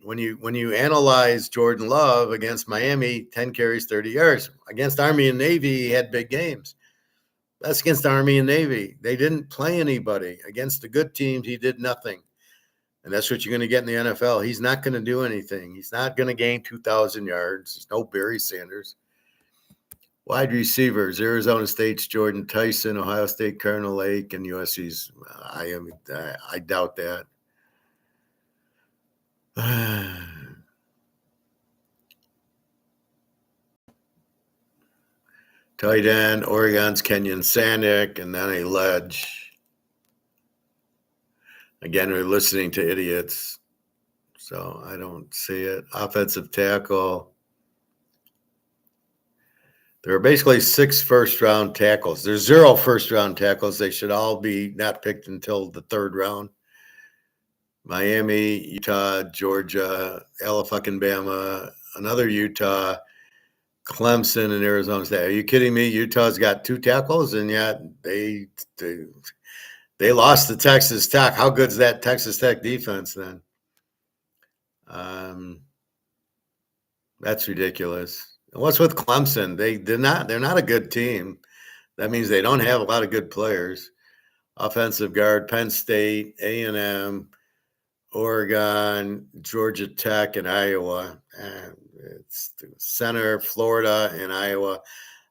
when you analyze Jordan Love against Miami, 10 carries, 30 yards. Against Army and Navy, he had big games. That's against Army and Navy. They didn't play anybody. Against the good teams, he did nothing. And that's what you're going to get in the NFL. He's not going to do anything. He's not going to gain 2,000 yards. There's no Barry Sanders. Wide receivers, Arizona State's Jordan Tyson, Ohio State Cardinal Lake, and USC's. I doubt that. Tight end, Oregon's Kenyon Sanick, and then a ledge. Again, we're listening to idiots, so I don't see it. Offensive tackle. There are basically 6 first-round tackles. There's 0 first-round tackles. They should all be not picked until the 3rd round. Miami, Utah, Georgia, Alabama, another Utah, Clemson, and Arizona State. Are you kidding me? Utah's got 2 tackles, and yet they lost to Texas Tech. How good's that Texas Tech defense then? That's ridiculous. And what's with Clemson? They're not a good team. That means they don't have a lot of good players. Offensive guard, Penn State, A&M, Oregon, Georgia Tech, and Iowa. And it's center, Florida, and Iowa.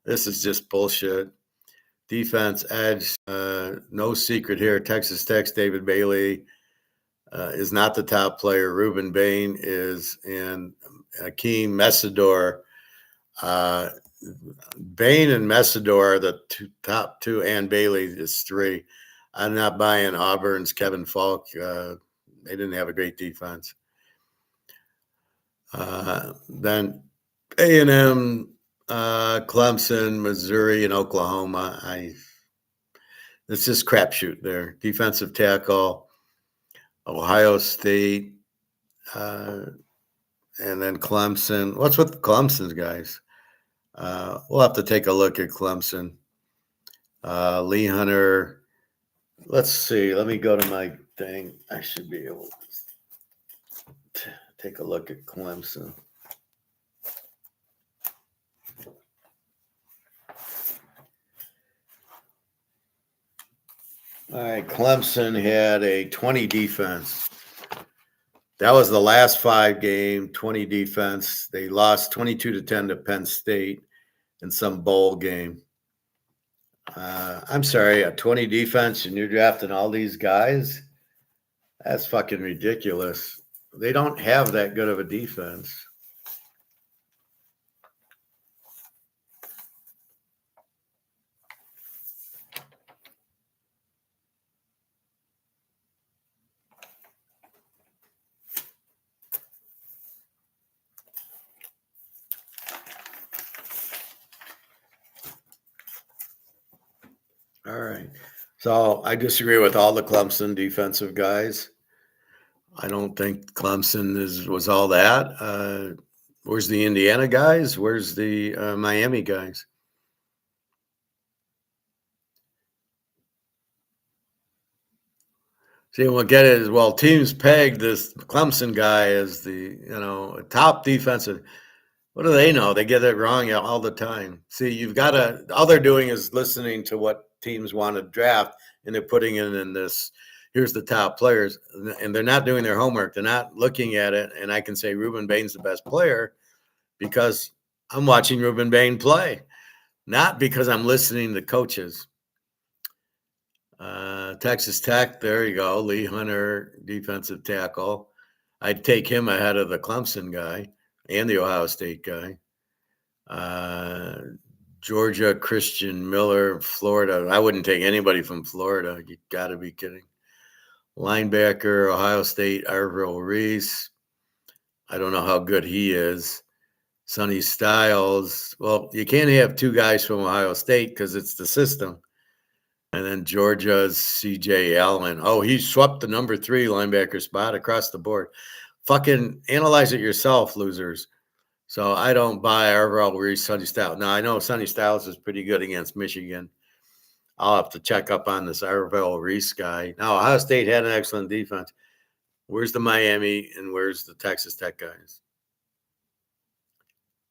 This is just bullshit. Defense, edge, no secret here. Texas Tech's David Bailey is not the top player. Ruben Bain is, and Akeem Messidor. Bain and Messidor are the top 2, and Bailey is 3. I'm not buying Auburn's Kevin Falk. They didn't have a great defense. Then A&M, Clemson, Missouri, and Oklahoma. It's just crapshoot there. Defensive tackle, Ohio State, and then Clemson. What's with Clemson's guys? We'll have to take a look at Clemson. Lee Hunter. Let's see. Let me go to my thing. I should be able to take a look at Clemson. All right, Clemson had a 20 defense. That was the last 5 game, 20 defense. They lost 22-10 to Penn State in some bowl game. I'm sorry, a 20 defense and you're drafting all these guys? That's fucking ridiculous. They don't have that good of a defense. All right. So I disagree with all the Clemson defensive guys. I don't think Clemson was all that. Where's the Indiana guys? Where's the Miami guys? See, what get it is, well, teams pegged this Clemson guy as the, top defensive. What do they know? They get it wrong all the time. See, you've got to, all they're doing is listening to what teams want to draft, and they're putting it in this, here's the top players, and they're not doing their homework. They're not looking at it, and I can say Ruben Bain's the best player because I'm watching Ruben Bain play, not because I'm listening to coaches. Texas Tech, there you go. Lee Hunter, defensive tackle. I'd take him ahead of the Clemson guy and the Ohio State guy. Georgia, Christian Miller, Florida. I wouldn't take anybody from Florida. You got to be kidding. Linebacker, Ohio State, Arvell Reese. I don't know how good he is. Sonny Styles. Well, you can't have 2 guys from Ohio State because it's the system. And then Georgia's C.J. Allen. Oh, he swept the number 3 linebacker spot across the board. Fucking analyze it yourself, losers. So I don't buy Arvell Reese, Sonny Styles. Now, I know Sonny Styles is pretty good against Michigan. I'll have to check up on this Arvell Reese guy. Now, Ohio State had an excellent defense. Where's the Miami and where's the Texas Tech guys?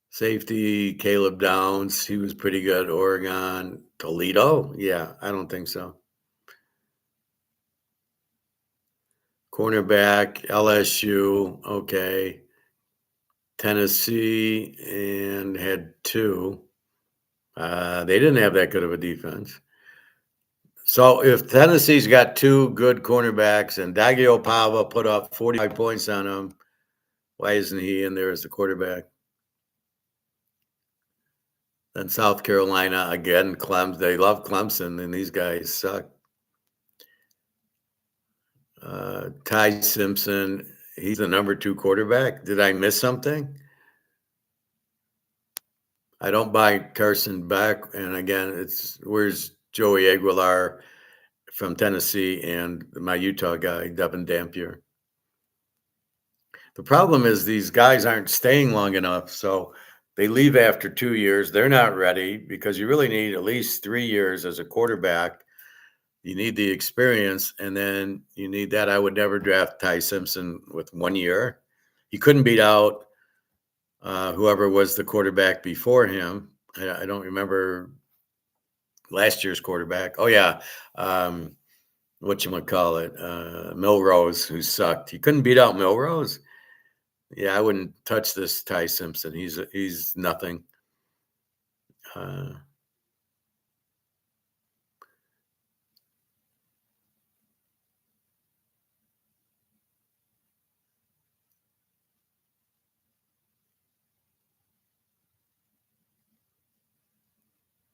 Safety, Caleb Downs. He was pretty good. Oregon. Toledo? Yeah, I don't think so. Cornerback, LSU. Okay. Tennessee and had 2. They didn't have that good of a defense. So if Tennessee's got 2 good cornerbacks and Dagiopava put up 45 points on them, why isn't he in there as the quarterback? Then South Carolina again. They love Clemson, and these guys suck. Ty Simpson, he's the number 2 quarterback. Did I miss something? I don't buy Carson Beck. And again, where's Joey Aguilar from Tennessee and my Utah guy, Devin Dampier. The problem is these guys aren't staying long enough. So they leave after 2 years. They're not ready because you really need at least 3 years as a quarterback. You need the experience, and then you need that. I would never draft Ty Simpson with 1 year. He couldn't beat out whoever was the quarterback before him. I don't remember last year's quarterback. Oh, yeah. Whatchamacallit, Milrose, who sucked. He couldn't beat out Milrose. Yeah, I wouldn't touch this Ty Simpson. He's nothing.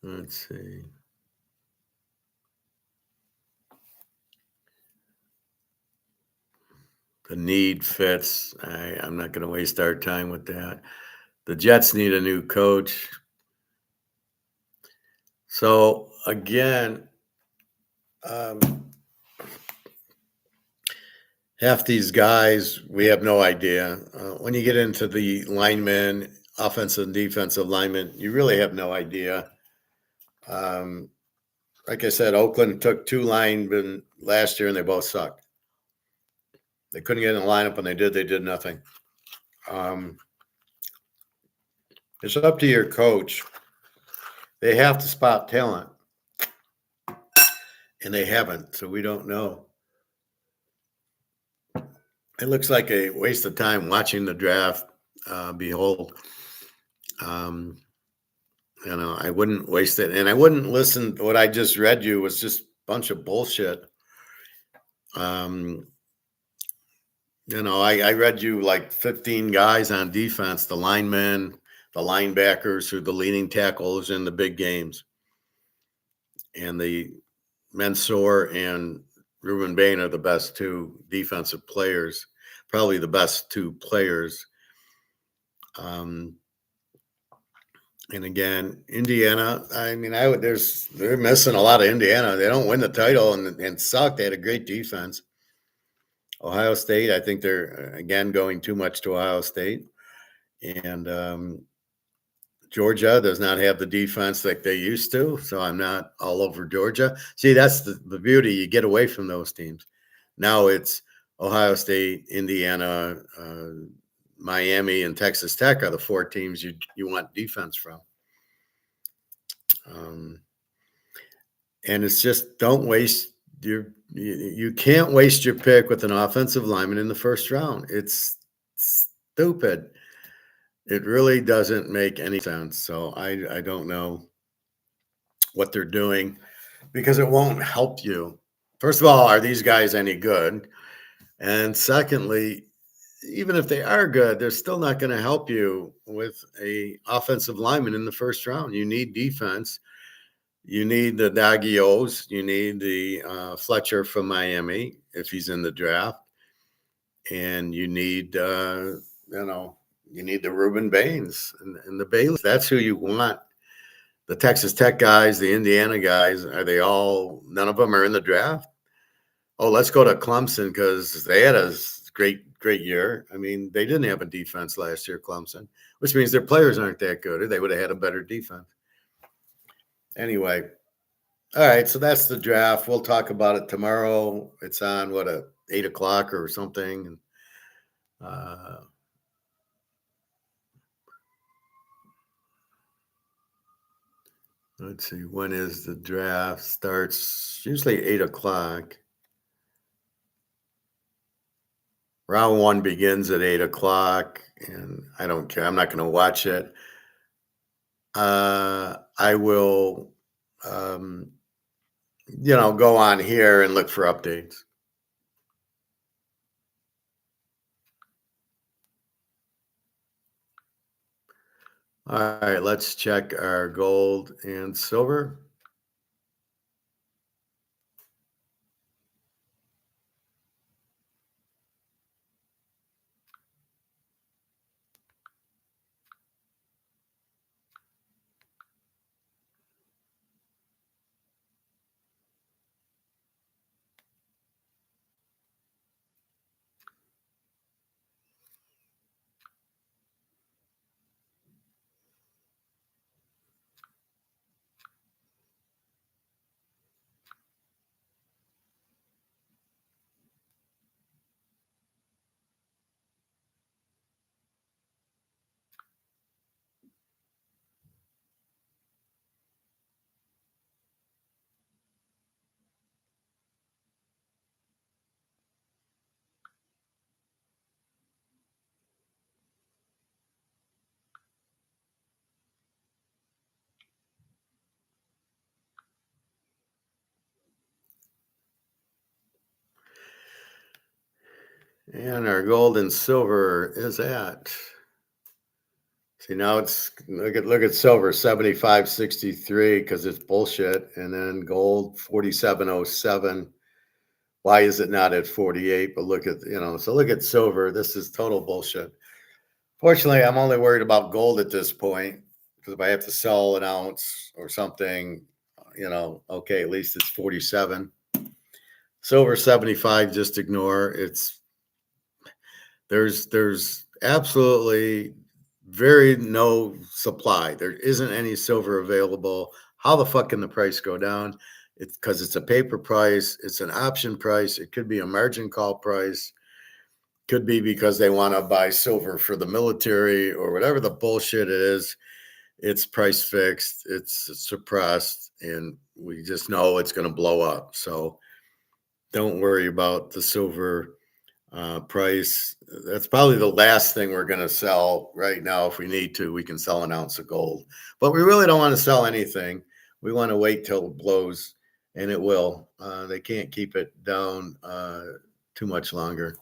Let's see. The need fits. I'm not going to waste our time with that. The Jets need a new coach. So again, half these guys, we have no idea. When you get into the linemen, offensive and defensive linemen, you really have no idea. Like I said, Oakland took 2 linemen last year, and they both sucked. They couldn't get in the lineup. When they did nothing. It's up to your coach. They have to spot talent, and they haven't, so we don't know. It looks like a waste of time watching the draft. Behold, I wouldn't waste it, and I wouldn't listen. What I just read you was just a bunch of bullshit. I read you like 15 guys on defense, the linemen, the linebackers, who are the leading tackles in the big games. And the Mansour and Ruben Bain are the best 2 defensive players, probably the best 2 players. And again, Indiana, they're missing a lot of Indiana. They don't win the title and suck. They had a great defense. Ohio State, I think they're, again, going too much to Ohio State. And Georgia does not have the defense like they used to, so I'm not all over Georgia. See, that's the beauty. You get away from those teams. Now it's Ohio State, Indiana, Miami, and Texas Tech are the 4 teams you want defense from. And it's just, don't waste you can't waste your pick with an offensive lineman in the first round. It's stupid. It really doesn't make any sense. So I don't know what they're doing, because it won't help you. First of all, are these guys any good? And secondly, even if they are good, they're still not going to help you with a offensive lineman in the first round. You need defense. You need the Dagios. You need the Fletcher from Miami if he's in the draft, and you need you need the Ruben Baines and the Baileys. That's who you want. The Texas Tech guys, the Indiana guys, none of them are in the draft? Oh, let's go to Clemson because they had a great year. I mean, they didn't have a defense last year, Clemson, which means their players aren't that good, or they would have had a better defense. Anyway, all right, so that's the draft. We'll talk about it tomorrow. It's on, 8 o'clock or something. Let's see, when is the draft? Starts usually 8 o'clock. Round 1 begins at 8 o'clock, and I don't care. I'm not going to watch it. I will, go on here and look for updates. All right, let's check our gold and silver. And our gold and silver is at. See, now it's look at silver 75.63 because it's bullshit. And then gold 47.07. Why is it not at 48? But look at, so look at silver. This is total bullshit. Fortunately, I'm only worried about gold at this point because if I have to sell an ounce or something, okay, at least it's 47. Silver 75, just ignore. There's absolutely very no supply. There isn't any silver available. How the fuck can the price go down? It's because it's a paper price, it's an option price, it could be a margin call price, could be because they want to buy silver for the military or whatever the bullshit it is. It's price fixed, it's suppressed, and we just know it's going to blow up. So don't worry about the silver price. That's probably the last thing we're going to sell right now. If we need to, we can sell an ounce of gold, but we really don't want to sell anything. We want to wait till it blows, and it will. They can't keep it down too much longer.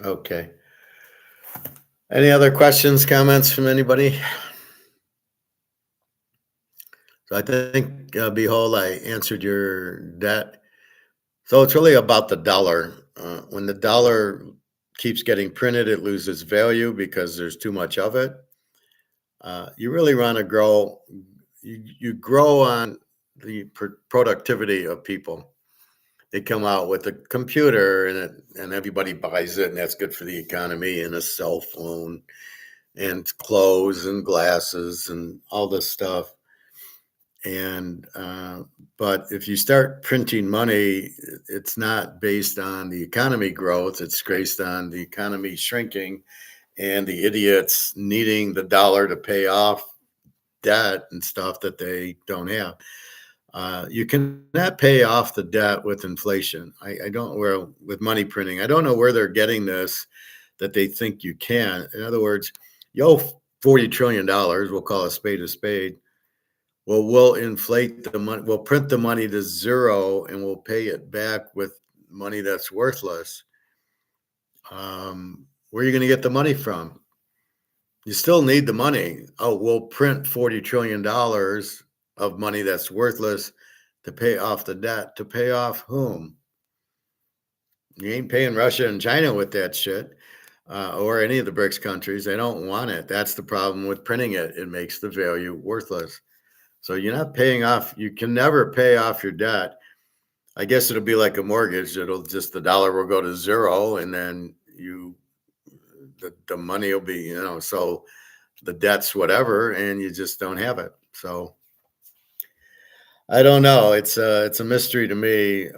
Okay. Any other questions, comments from anybody? So I think, Behold, I answered your debt. So it's really about the dollar. When the dollar keeps getting printed, it loses value because there's too much of it. You really want to grow. You grow on the productivity of people. They come out with a computer and everybody buys it, and that's good for the economy, and a cell phone and clothes and glasses and all this stuff. And but if you start printing money, it's not based on the economy growth, it's based on the economy shrinking and the idiots needing the dollar to pay off debt and stuff that they don't have. You cannot pay off the debt with inflation. I don't where with money printing. I don't know where they're getting this that they think you can. In other words, $40 trillion, we'll call a spade a spade. Well, we'll inflate the money, we'll print the money to zero and we'll pay it back with money that's worthless. Where are you going to get the money from? You still need the money. Oh, we'll print $40 trillion of money that's worthless to pay off the debt. To pay off whom? You ain't paying Russia and China with that shit, or any of the BRICS countries. They don't want it. That's the problem with printing it. It makes the value worthless. So you're not paying off. You can never pay off your debt. I guess it'll be like a mortgage. It'll just, the dollar will go to zero, and then the money will be, so the debt's whatever, and you just don't have it. So I don't know. It's a mystery to me.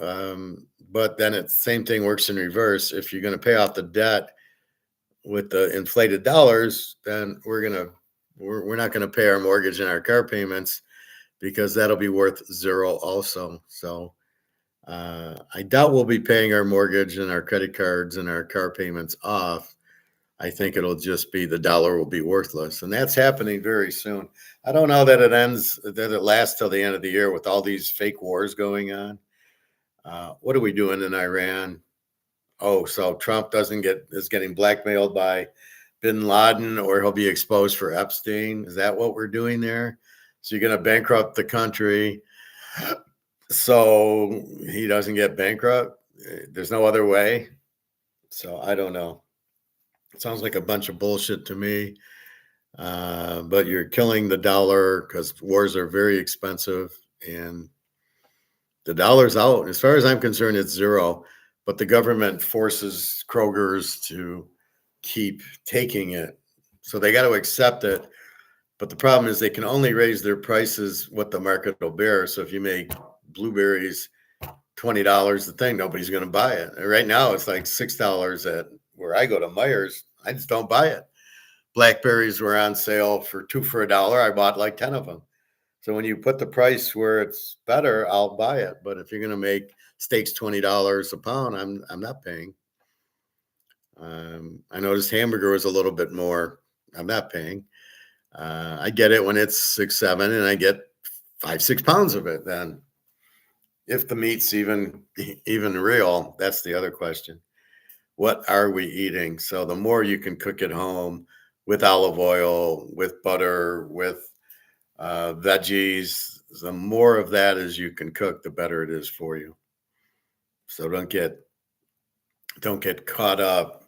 But then it's same thing works in reverse. If you're going to pay off the debt with the inflated dollars, then we're not going to pay our mortgage and our car payments because that'll be worth zero also. So I doubt we'll be paying our mortgage and our credit cards and our car payments off. I think it'll just be the dollar will be worthless. And that's happening very soon. I don't know that it lasts till the end of the year with all these fake wars going on. What are we doing in Iran? Oh, so Trump is getting blackmailed by bin Laden, or he'll be exposed for Epstein. Is that what we're doing there? So you're going to bankrupt the country so he doesn't get bankrupt? There's no other way. So I don't know. It sounds like a bunch of bullshit to me. But you're killing the dollar because wars are very expensive, and the dollar's out. As far as I'm concerned, it's zero. But the government forces Kroger's to keep taking it. So they got to accept it. But the problem is they can only raise their prices what the market will bear. So if you make blueberries $20 a thing, nobody's going to buy it. And right now it's like $6 at where I go to Myers. I just don't buy it. Blackberries were on sale for 2 for $1. I bought like 10 of them. So when you put the price where it's better, I'll buy it. But if you're going to make steaks $20 a pound, I'm not paying. I noticed hamburger was a little bit more. I'm not paying. I get it when it's 6, 7, and I get 5, 6 pounds of it. Then, if the meat's even real, that's the other question. What are we eating? So the more you can cook at home with olive oil, with butter, with veggies, the more of that as you can cook, the better it is for you. So don't get caught up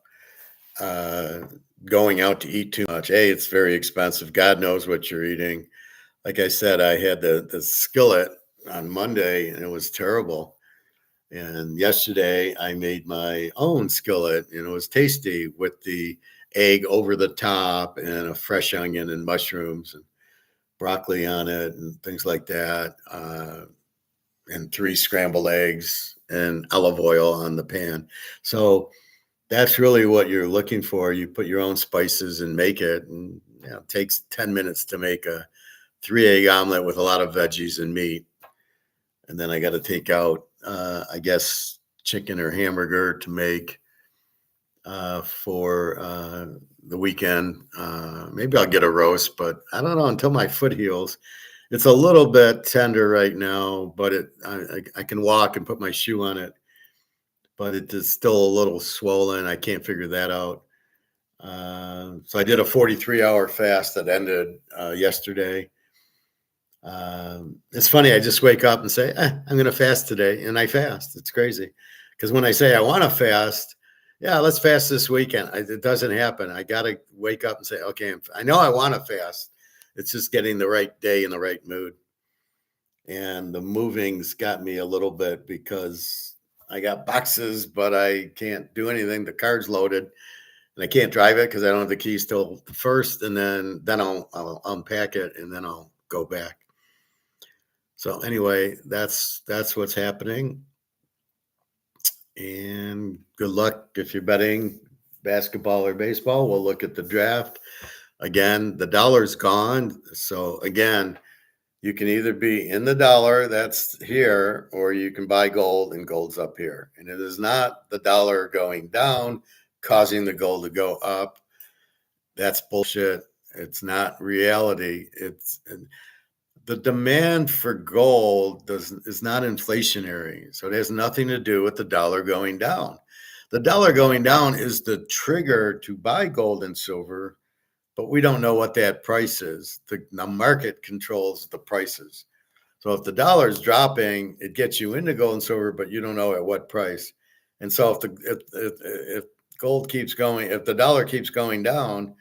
going out to eat too much. It's very expensive. God knows what you're eating. Like I said, I had the skillet on Monday and it was terrible. And yesterday I made my own skillet and it was tasty with the egg over the top and a fresh onion and mushrooms and broccoli on it and things like that. And 3 scrambled eggs and olive oil on the pan. So that's really what you're looking for. You put your own spices and make it. And it takes 10 minutes to make a 3-egg omelet with a lot of veggies and meat. And then I got to take out, I guess, chicken or hamburger to make for the weekend. Maybe I'll get a roast, but I don't know until my foot heals. It's a little bit tender right now, but I can walk and put my shoe on it, but it is still a little swollen. I can't figure that out. So I did a 43-hour fast that ended yesterday. It's funny. I just wake up and say, I'm going to fast today. And I fast. It's crazy. Because when I say I want to fast, let's fast this weekend. It doesn't happen. I got to wake up and say, okay, I know I want to fast. It's just getting the right day in the right mood. And the moving's got me a little bit because I got boxes, but I can't do anything. The car's loaded and I can't drive it because I don't have the keys till the first. And then I'll unpack it and then I'll go back. So anyway, that's what's happening. And good luck if you're betting basketball or baseball. We'll look at the draft. Again, the dollar's gone. So again, you can either be in the dollar that's here, or you can buy gold and gold's up here. And it is not the dollar going down causing the gold to go up. That's bullshit. It's not reality. The demand for gold is not inflationary. So it has nothing to do with the dollar going down. The dollar going down is the trigger to buy gold and silver, but we don't know what that price is. The market controls the prices. So if the dollar is dropping, it gets you into gold and silver, but you don't know at what price. And so if gold keeps going, if the dollar keeps going down,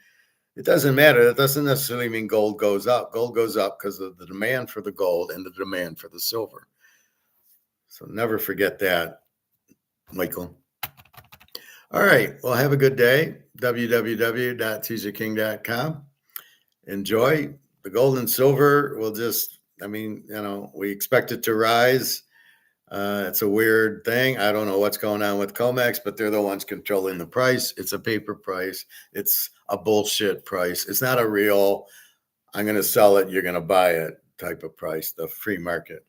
it doesn't matter. It doesn't necessarily mean gold goes up. Gold goes up because of the demand for the gold and the demand for the silver. So never forget that, Michael. All right. Well, have a good day. www.caesarking.com. Enjoy. The gold and silver will we expect it to rise. It's a weird thing. I don't know what's going on with COMEX, but they're the ones controlling the price. It's a paper price. It's a bullshit price. It's not a real, I'm going to sell it, you're going to buy it. type of price, the free market.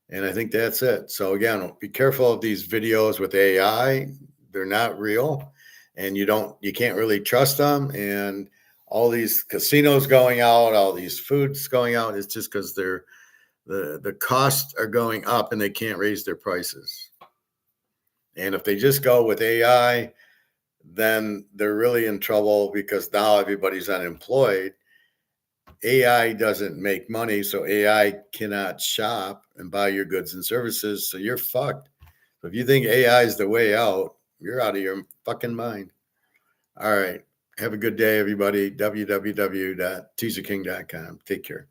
And I think that's it. So again, be careful of these videos with AI. They're not real, and you can't really trust them. And all these casinos going out, all these foods going out, it's just because the costs are going up and they can't raise their prices. And if they just go with AI, then they're really in trouble because now everybody's unemployed. AI doesn't make money, so AI cannot shop and buy your goods and services. So you're fucked. So if you think AI is the way out, you're out of your fucking mind. All right. Have a good day, everybody. www.teaserking.com. Take care.